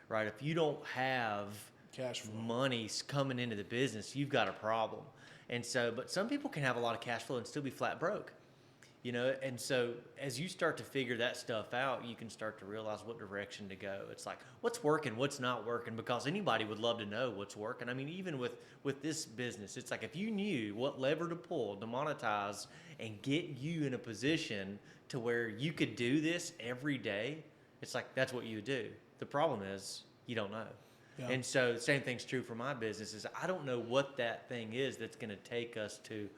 right? If you don't have Cash flow. money coming into the business, you've got a problem. And so, but some people can have a lot of cash flow and still be flat broke. And so as you start to figure that stuff out, you can start to realize what direction to go. It's like, what's working, what's not working, because anybody would love to know what's working. I mean, even with this business, it's like if you knew what lever to pull to monetize and get you in a position to where you could do this every day, it's like, that's what you would do. The problem is you don't know. Yeah. And so the same thing's true for my business is I don't know what that thing is that's going to take us to.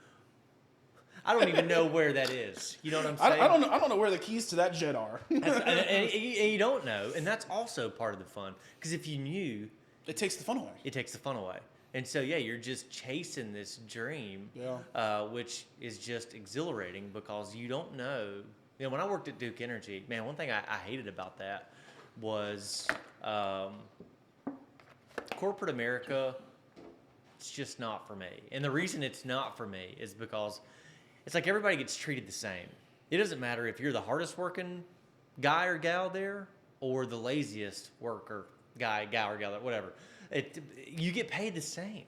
I don't even know where that is. You know what I'm saying? I don't know where the keys to that jet are. and you don't know, and that's also part of the fun. Because if you knew, it takes the fun away. It takes the fun away, and so yeah, you're just chasing this dream, which is just exhilarating because you don't know. When I worked at Duke Energy, man, one thing I hated about that was corporate America. It's just not for me, and the reason it's not for me is because it's like everybody gets treated the same. It doesn't matter if you're the hardest working guy or gal there or the laziest worker guy, gal or gal, whatever. You get paid the same.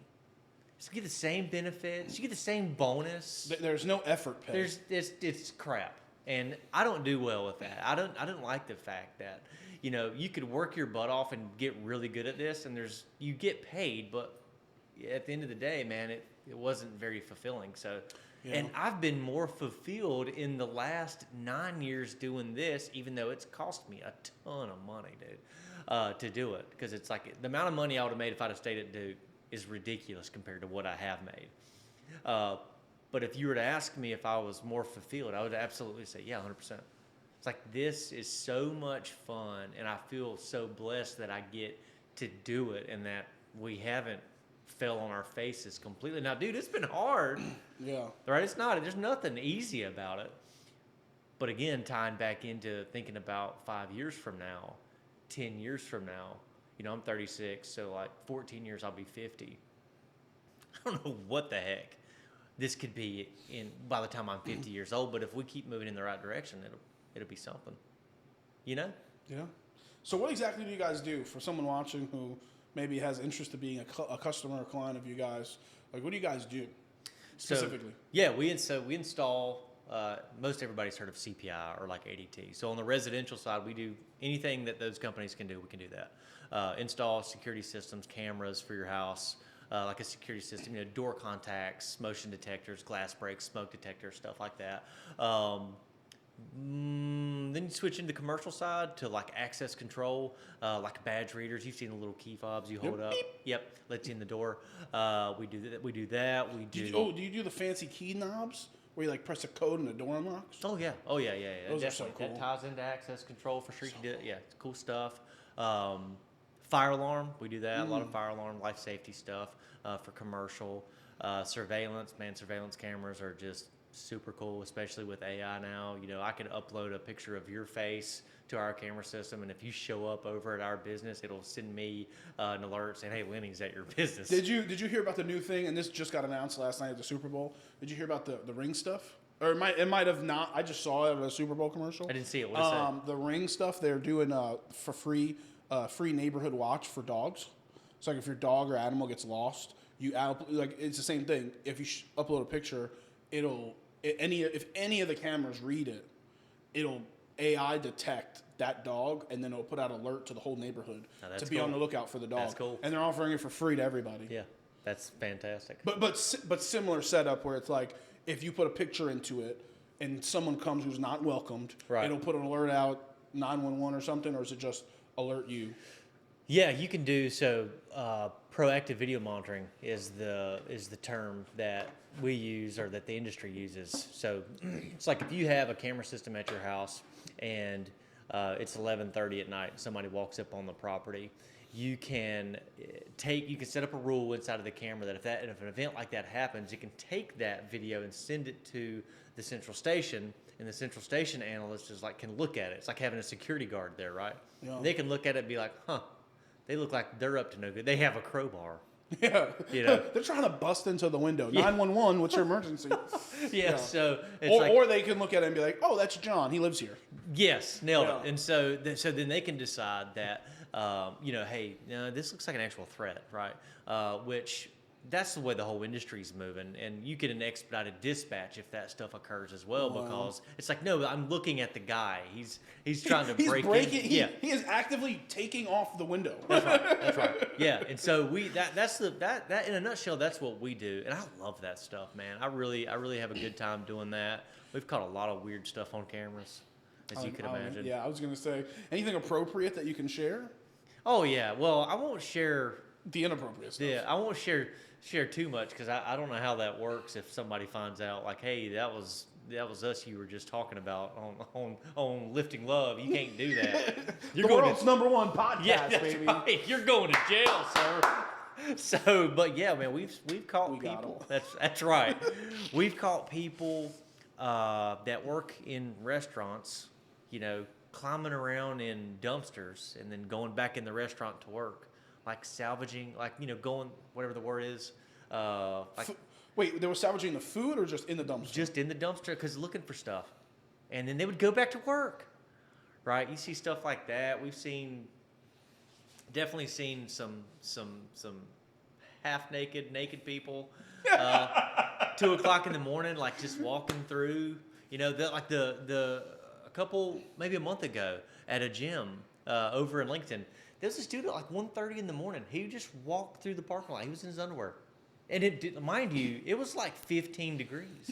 So you get the same benefits. You get the same bonus. There's no effort pay. It's crap, and I don't do well with that. I don't like the fact that you could work your butt off and get really good at this, and you get paid, but at the end of the day, man, it wasn't very fulfilling. So. Yeah. And I've been more fulfilled in the last 9 years doing this, even though it's cost me a ton of money, dude, to do it. Because it's like the amount of money I would have made if I'd have stayed at Duke is ridiculous compared to what I have made. But if you were to ask me if I was more fulfilled, I would absolutely say, yeah, 100%. It's like this is so much fun, and I feel so blessed that I get to do it and that we haven't fell on our faces completely. Now, dude, it's been hard. Yeah. Right? There's nothing easy about it. But again, tying back into thinking about 5 years from now, 10 years from now, I'm 36, so like 14 years I'll be 50. I don't know what the heck this could be by the time I'm 50 years old, but if we keep moving in the right direction, it'll be something. Yeah. So what exactly do you guys do for someone watching who maybe has interest in being a customer or client of you guys? Like, what do you guys do specifically? We install, most everybody's heard of CPI or like ADT. So on the residential side, we do anything that those companies can do, we can do that. Install security systems, cameras for your house, like a security system, door contacts, motion detectors, glass breaks, smoke detectors, stuff like that. Then you switch into the commercial side to like access control, like badge readers. You've seen the little key fobs you hold up. Yep, lets you in the door. We do that. Do you do the fancy key knobs where you like press a code and the door unlocks? Oh yeah. Those are so cool. That ties into access control for sure. You can do it. Yeah, it's cool stuff. Fire alarm. We do that. A lot of fire alarm, life safety stuff for commercial. Surveillance. Man, surveillance cameras are just super cool, especially with AI now. I can upload a picture of your face to our camera system, and if you show up over at our business, it'll send me an alert saying, "Hey, Lenny's at your business." Did you hear about the new thing? And this just got announced last night at the Super Bowl. Did you hear about the Ring stuff? Or it might have not. I just saw it at a Super Bowl commercial. I didn't see it. What is it? The Ring stuff. They're doing for free neighborhood watch for dogs. So like if your dog or animal gets lost, it's the same thing. If you upload a picture, if any of the cameras read it, it'll AI detect that dog, and then it'll put out alert to the whole neighborhood to be on the lookout for the dog. That's cool. And they're offering it for free to everybody. Yeah, that's fantastic. But similar setup where it's like if you put a picture into it and someone comes who's not welcomed, it'll put an alert out 911 or something, or is it just alert you? Yeah, you can do so. Proactive video monitoring is the term that we use or that the industry uses. So it's like if you have a camera system at your house and it's 11:30 at night, somebody walks up on the property, you can set up a rule inside of the camera that if an event like that happens, you can take that video and send it to the central station, and the central station analyst is like can look at it. It's like having a security guard there, right? Yeah. And they can look at it and be like, huh, they look like they're up to no good. They have a crowbar. Yeah. You know? They're trying to bust into the window. Yeah. 911, what's your emergency? Yeah, so it's or they can look at it and be like, oh, that's John. He lives here. yes, nailed Yeah. it. And so then they can decide that, hey, this looks like an actual threat, right? Which that's the way the whole industry's moving. And you get an expedited dispatch if that stuff occurs as well, Wow. because it's like, no, I'm looking at the guy. He's trying to He's break breaking. in. He is actively taking off the window. That's right. Yeah, and so that's that in a nutshell. That's what we do, and I love that stuff, man. I really have a good time doing that. We've caught a lot of weird stuff on cameras, as you can imagine. Yeah, I was gonna say anything appropriate that you can share. Oh yeah. Well, I won't share. The inappropriate stuff. Yeah, I won't share too much because I don't know how that works. If somebody finds out, like, hey, that was us you were just talking about on Lifting Love, you can't do that. The world's #1 podcast, Yeah, that's baby. right. You're going to jail, sir. So, but yeah, man, we've caught We got people. That's right. We've caught people that work in restaurants, climbing around in dumpsters and then going back in the restaurant to work, like salvaging, like going whatever the word is, Wait, they were salvaging the food or just in the dumpster? just in the dumpster because looking for stuff, and then they would go back to work. Right? You see stuff like that. We've definitely seen some half naked people, 2 o'clock in the morning, like just walking through. A couple maybe a month ago at a gym over in Lincoln, there was this dude at like 1:30 in the morning. He just walked through the parking lot. He was in his underwear, and mind you, it was like 15 degrees.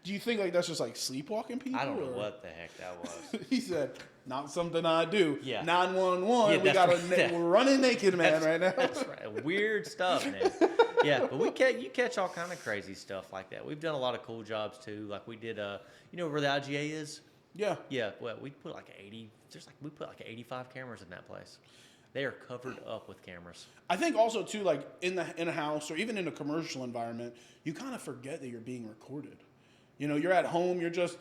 Do you think like that's just like sleepwalking people? I don't know or? what the heck that was. He said, "Not something I do." Yeah. 911. Yeah, We got right. we're running naked man right now. That's right. Weird stuff, man. Yeah, but you catch all kind of crazy stuff like that. We've done a lot of cool jobs too. Like we did, where the IGA is? Yeah. Yeah. Well, we put like 85 cameras in that place. They are covered up with cameras. I think also too, like in a house or even in a commercial environment, you kind of forget that you're being recorded. You're at home, you're just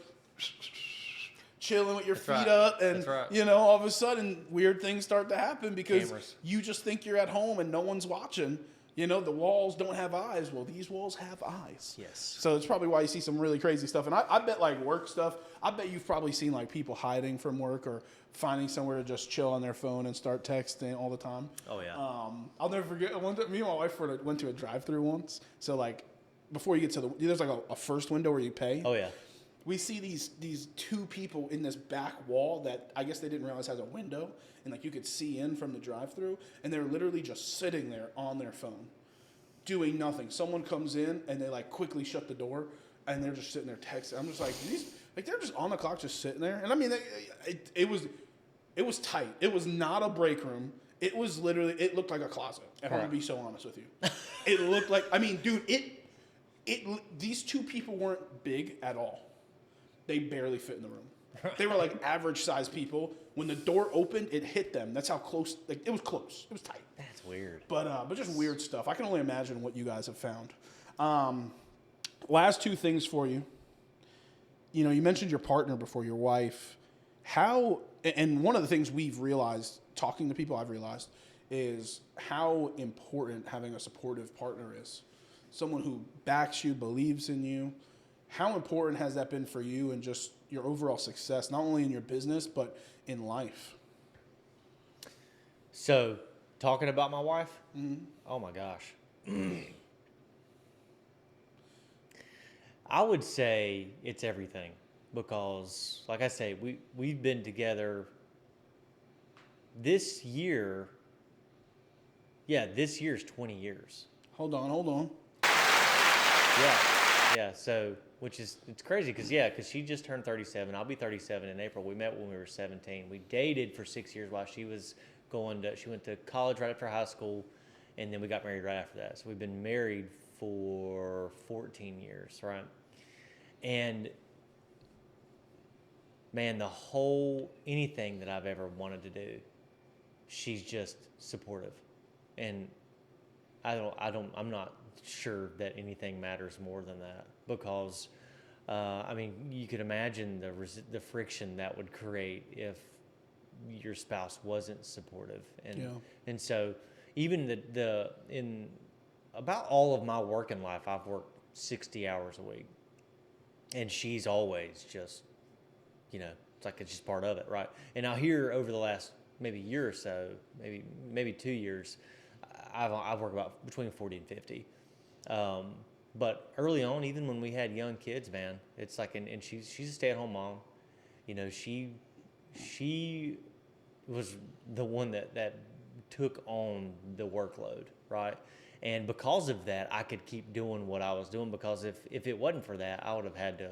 chilling with your feet right. up, and That's right. all of a sudden weird things start to happen because Cameras. you just think you're at home and no one's watching. The walls don't have eyes. Well, these walls have eyes. Yes. So it's probably why you see some really crazy stuff. And I bet like work stuff, I bet you've probably seen like people hiding from work or finding somewhere to just chill on their phone and start texting all the time. Oh yeah. I'll never forget. One time, me and my wife went to a drive-thru once. So like before you get to there's like a first window where you pay. Oh yeah. We see these two people in this back wall that I guess they didn't realize has a window, and like you could see in from the drive-thru, and they're literally just sitting there on their phone, doing nothing. Someone comes in and they like quickly shut the door, and they're just sitting there texting. I'm just like, they're just on the clock, just sitting there. And I mean, it was tight. It was not a break room. It was literally, it looked like a closet. If I'm gonna be so honest with you, it looked like. I mean, dude, these two people weren't big at all. They barely fit in the room. They were like average sized people. When the door opened, it hit them. That's how close. Like it was close. It was tight. That's weird. But just weird stuff. I can only imagine what you guys have found. Last two things for you. You mentioned your partner before, your wife. And one of the things we've realized, talking to people, I've realized, is how important having a supportive partner is. Someone who backs you, believes in you. How important has that been for you and just your overall success, not only in your business, but in life? So, talking about my wife? Mm-hmm. Oh my gosh. I would say it's everything because, like I say, we've been together this year. Yeah, this year's 20 years. Hold on. Yeah. So, it's crazy because she just turned 37. I'll be 37 in April. We met when we were 17. We dated for 6 years while she was she went to college right after high school, and then we got married right after that. So we've been married for 14 years, right? And man, anything that I've ever wanted to do, she's just supportive. And I'm not sure that anything matters more than that because I mean, you could imagine the friction that would create if your spouse wasn't supportive, and so even in about all of my working life, I've worked 60 hours a week, and she's always just, it's like it's just part of it, right? And now here over the last maybe year or so, maybe 2 years, I've worked about between 40 and 50. But early on, even when we had young kids, man, it's like, and she's a stay-at-home mom. She was the one that took on the workload, right? And because of that, I could keep doing what I was doing, because if it wasn't for that, I would have had to,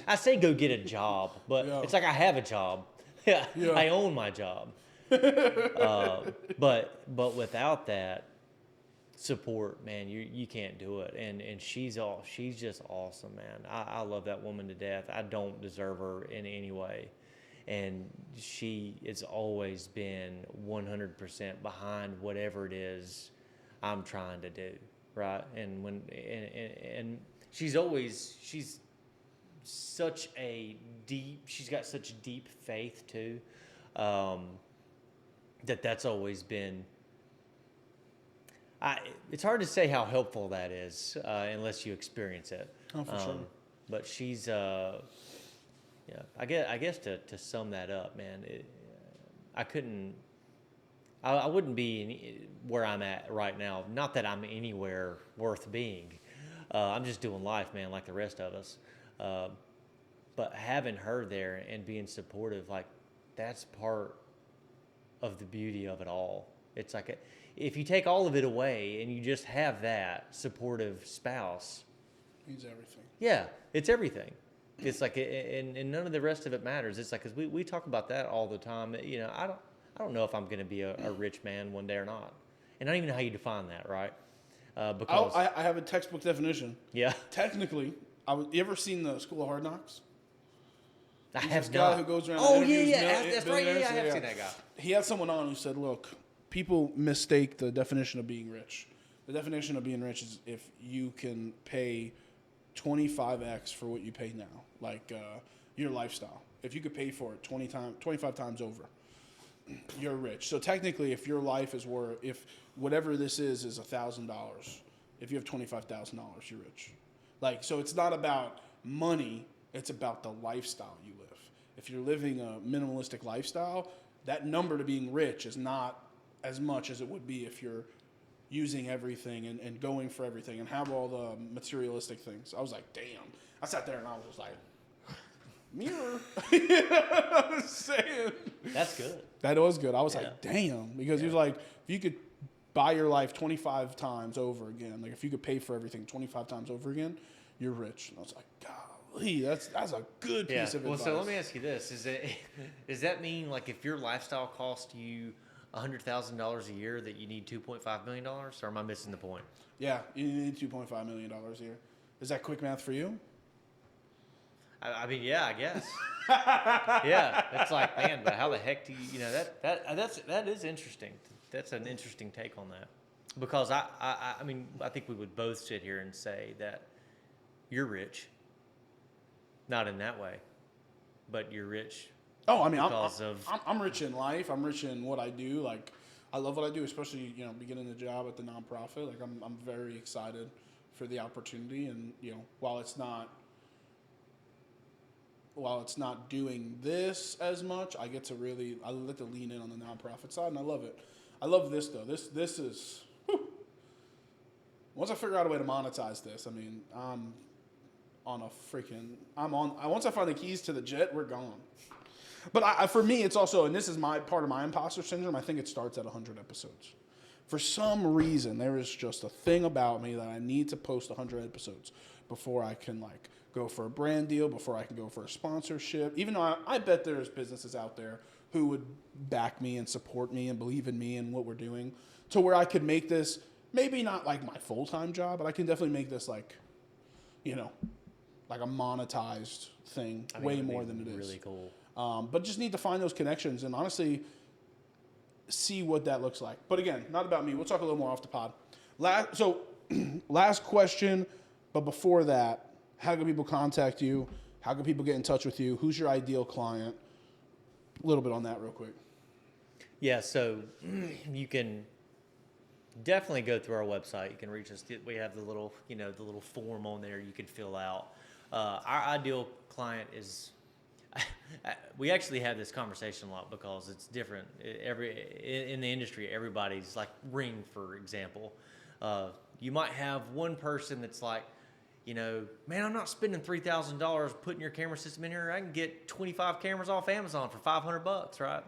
I say go get a job, but it's like I have a job. Yeah. I own my job. But without that support, man, you can't do it. And she's just awesome, man. I love that woman to death. I don't deserve her in any way. And she has always been 100% behind whatever it is I'm trying to do, right? And she's such a she's got such deep faith too, that's always been, it's hard to say how helpful that is unless you experience it. Oh, for sure. But she's, I guess to sum that up, man, I wouldn't be where I'm at right now. Not that I'm anywhere worth being. I'm just doing life, man, like the rest of us. But having her there and being supportive, like, that's part of the beauty of it all. It's like if you take all of it away and you just have that supportive spouse, means everything. Yeah, it's everything. It's like, and none of the rest of it matters. It's like, because we talk about that all the time. I don't know if I'm going to be a rich man one day or not, and I don't even know how you define that, right? Because I have a textbook definition. Yeah. Technically, you ever seen the School of Hard Knocks? I He's have this not. guy who goes around. Oh and interviews that's right. Yeah, I have seen that guy. He had someone on who said, "Look, people mistake the definition of being rich. The definition of being rich is if you can pay 25x for what you pay now, like your lifestyle. If you could pay for it 25 times over, you're rich. So technically, if your life is worth, if whatever this is $1,000, if you have $25,000, you're rich. Like, so it's not about money; it's about the lifestyle you live. If you're living a minimalistic lifestyle, that number to being rich is not as much as it would be if you're using everything and going for everything and have all the materialistic things." I was like, damn. I sat there and I was just like, mirror. I was saying. That's good. That was good. I was like, damn. Because he was like, if you could buy your life 25 times over again, like if you could pay for everything 25 times over again, you're rich. And I was like, golly, that's a good piece of advice. Well, so let me ask you this. Does that mean, like, if your lifestyle cost you $100,000 a year, that you need $2.5 million, or am I missing the point? Yeah, you need $2.5 million a year. Is that quick math for you? I mean, yeah, I guess. Yeah, it's like, man, but how the heck do you that is interesting. That's an interesting take on that, because I mean, I think we would both sit here and say that you're rich, not in that way, but you're rich. Oh, I mean, I'm rich in life. I'm rich in what I do. Like, I love what I do, especially, beginning the job at the nonprofit. Like, I'm very excited for the opportunity. And, while it's not doing this as much, I get to lean in on the nonprofit side, and I love it. I love this, though. This is, whew. Once I figure out a way to monetize this, I mean, once I find the keys to the jet, we're gone. But for me, it's also, and this is part of my imposter syndrome, I think it starts at 100 episodes. For some reason, there is just a thing about me that I need to post 100 episodes before I can, like, go for a brand deal, before I can go for a sponsorship. Even though I bet there's businesses out there who would back me and support me and believe in me and what we're doing, to where I could make this, maybe not like my full-time job, but I can definitely make this like a monetized thing, way more than it is. Really cool. But just need to find those connections and honestly see what that looks like. But again, not about me. We'll talk a little more off the pod. Last question, but before that, How can people contact you? How can people get in touch with you? Who's your ideal client? A little bit on that real quick. Yeah, so you can definitely go through our website. You can reach us. We have the little, the little form on there you can fill out. Our ideal client is. We actually have this conversation a lot because it's different. In the industry, everybody's like Ring, for example. You might have one person that's like, man, I'm not spending $3,000 putting your camera system in here. I can get 25 cameras off Amazon for $500, right?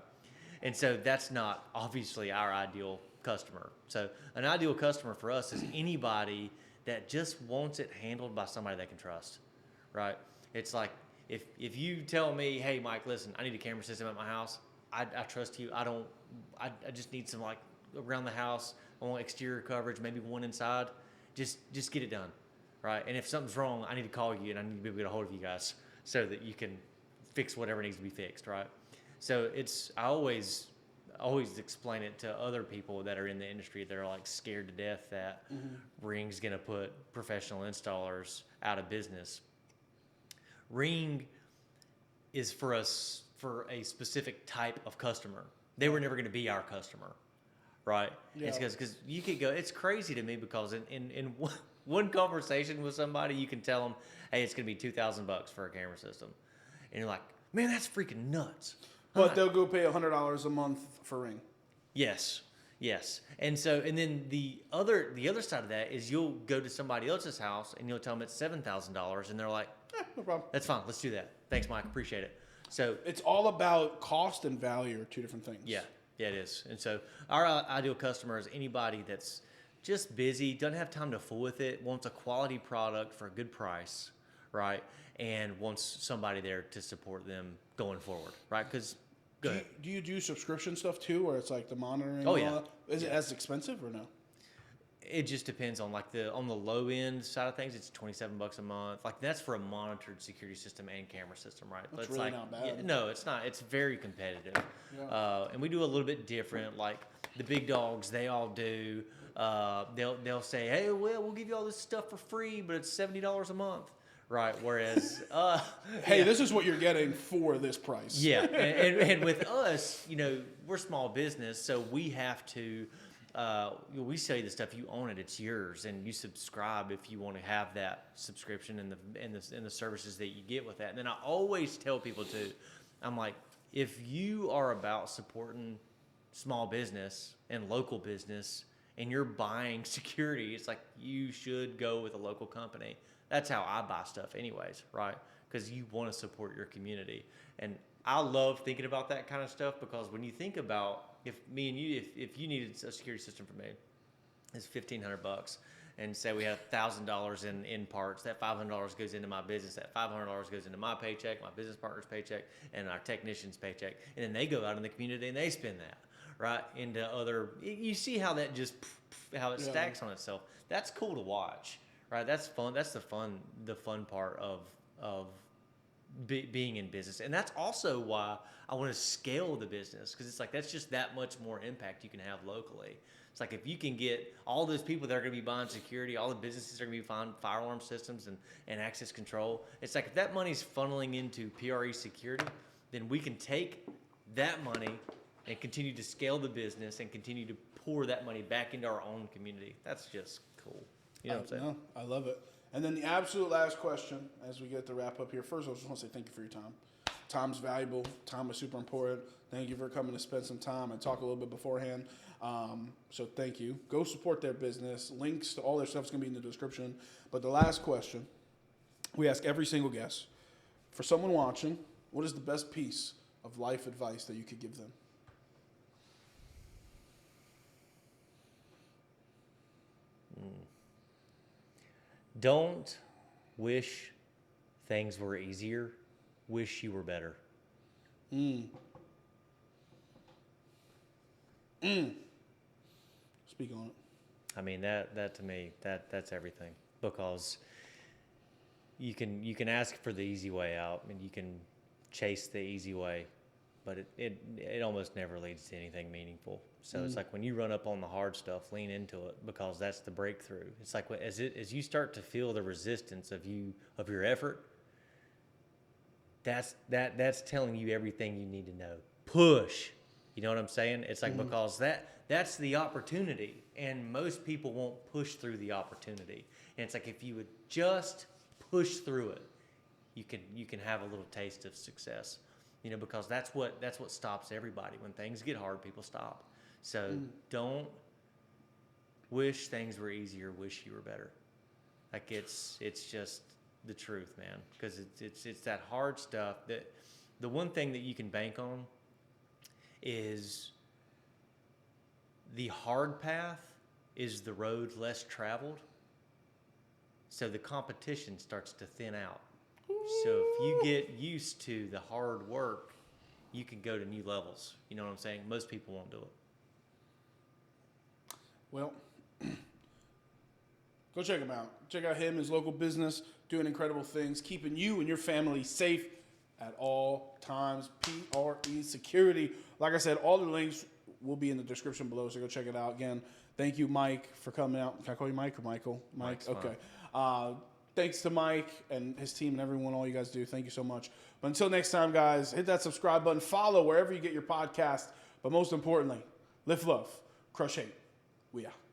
And so that's not obviously our ideal customer. So an ideal customer for us is anybody that just wants it handled by somebody they can trust, right? It's like if you tell me, hey, Mike, listen, I need a camera system at my house. I trust you. I just need some like around the house. I want exterior coverage, maybe one inside. Just get it done, right? And if something's wrong, I need to call you and I need to be able to get a hold of you guys so that you can fix whatever needs to be fixed, right? So I always explain it to other people that are in the industry that are like scared to death that Ring's gonna put professional installers out of business. Ring is for us for a specific type of customer. They were never going to be our customer, right? Yeah. It's because you could go. It's crazy to me because in one conversation with somebody, you can tell them, "Hey, it's going to be $2,000 for a camera system," and you're like, "Man, that's freaking nuts." But they'll go pay $100 a month for Ring. Yes. And then the other side of that is you'll go to somebody else's house and you'll tell them it's $7,000 and they're like, no problem. That's fine. Let's do that. Thanks, Mike. Appreciate it. So it's all about cost and value are two different things. Yeah, it is. And so our ideal customer is anybody that's just busy, doesn't have time to fool with it, wants a quality product for a good price, right? And wants somebody there to support them going forward, right? Because do you do subscription stuff too, where it's like the monitoring? Oh yeah. Is it as expensive or no? It just depends on on the low end side of things. It's $27 a month. Like that's for a monitored security system and camera system, right? That's but really not bad. Yeah, no, it's not. It's very competitive. Yeah. And we do a little bit different. Like the big dogs, they all do. They'll say, hey, well, we'll give you all this stuff for free, but it's $70 a month. Right. Whereas, hey, this is what you're getting for this price. Yeah. And with us, we're small business, so we have to, we sell you the stuff, you own it, it's yours, and you subscribe if you want to have that subscription and the services that you get with that. And then I always tell people too, I'm like, if you are about supporting small business and local business and you're buying security, it's like you should go with a local company. That's how I buy stuff anyways, right? Because you want to support your community. And I love thinking about that kind of stuff because when you think about if you needed a security system for me, it's $1,500, and say we have $1,000 in parts, that $500 goes into my business, that $500 goes into my paycheck, my business partner's paycheck, and our technician's paycheck, and then they go out in the community and they spend that, right, into other. You see how that just how it stacks on itself. That's cool to watch. Right, that's fun. That's the fun part of being in business, and that's also why I want to scale the business because it's like that's just that much more impact you can have locally. It's like if you can get all those people that are going to be buying security, all the businesses are going to be buying fire alarm systems and access control. It's like if that money's funneling into PRE security, then we can take that money and continue to scale the business and continue to pour that money back into our own community. That's just cool. You know what I'm saying? No, I love it. And then the absolute last question as we get to wrap up here. First, I just want to say thank you for your time. Time's valuable. Time is super important. Thank you for coming to spend some time and talk a little bit beforehand. So thank you. Go support their business. Links to all their stuff is going to be in the description. But the last question, we ask every single guest. For someone watching, what is the best piece of life advice that you could give them? Don't wish things were easier. Wish you were better. Speak on it. I mean that to me that's everything because you can ask for the easy way out and you can chase the easy way, but it almost never leads to anything meaningful. So it's like when you run up on the hard stuff, lean into it, because that's the breakthrough. It's like as you start to feel the resistance of your effort, that's telling you everything you need to know. Push. You know what I'm saying? It's like because that's the opportunity, and most people won't push through the opportunity. And it's like if you would just push through it, you can have a little taste of success. You know, because that's what stops everybody. When things get hard, people stop. So don't wish things were easier, wish you were better. Like it's just the truth, man. Because it's that hard stuff that the one thing that you can bank on is the hard path is the road less traveled. So the competition starts to thin out. So if you get used to the hard work, you can go to new levels. You know what I'm saying? Most people won't do it. Well, go check him out. Check out him, his local business, doing incredible things, keeping you and your family safe at all times. PRE Security. Like I said, all the links will be in the description below, so go check it out. Again, thank you, Mike, for coming out. Can I call you Mike or Michael? Mike. Mike's okay. fine. Thanks to Mike and his team and everyone, all you guys do. Thank you so much. But until next time, guys, hit that subscribe button. Follow wherever you get your podcast. But most importantly, lift love, crush hate. We out.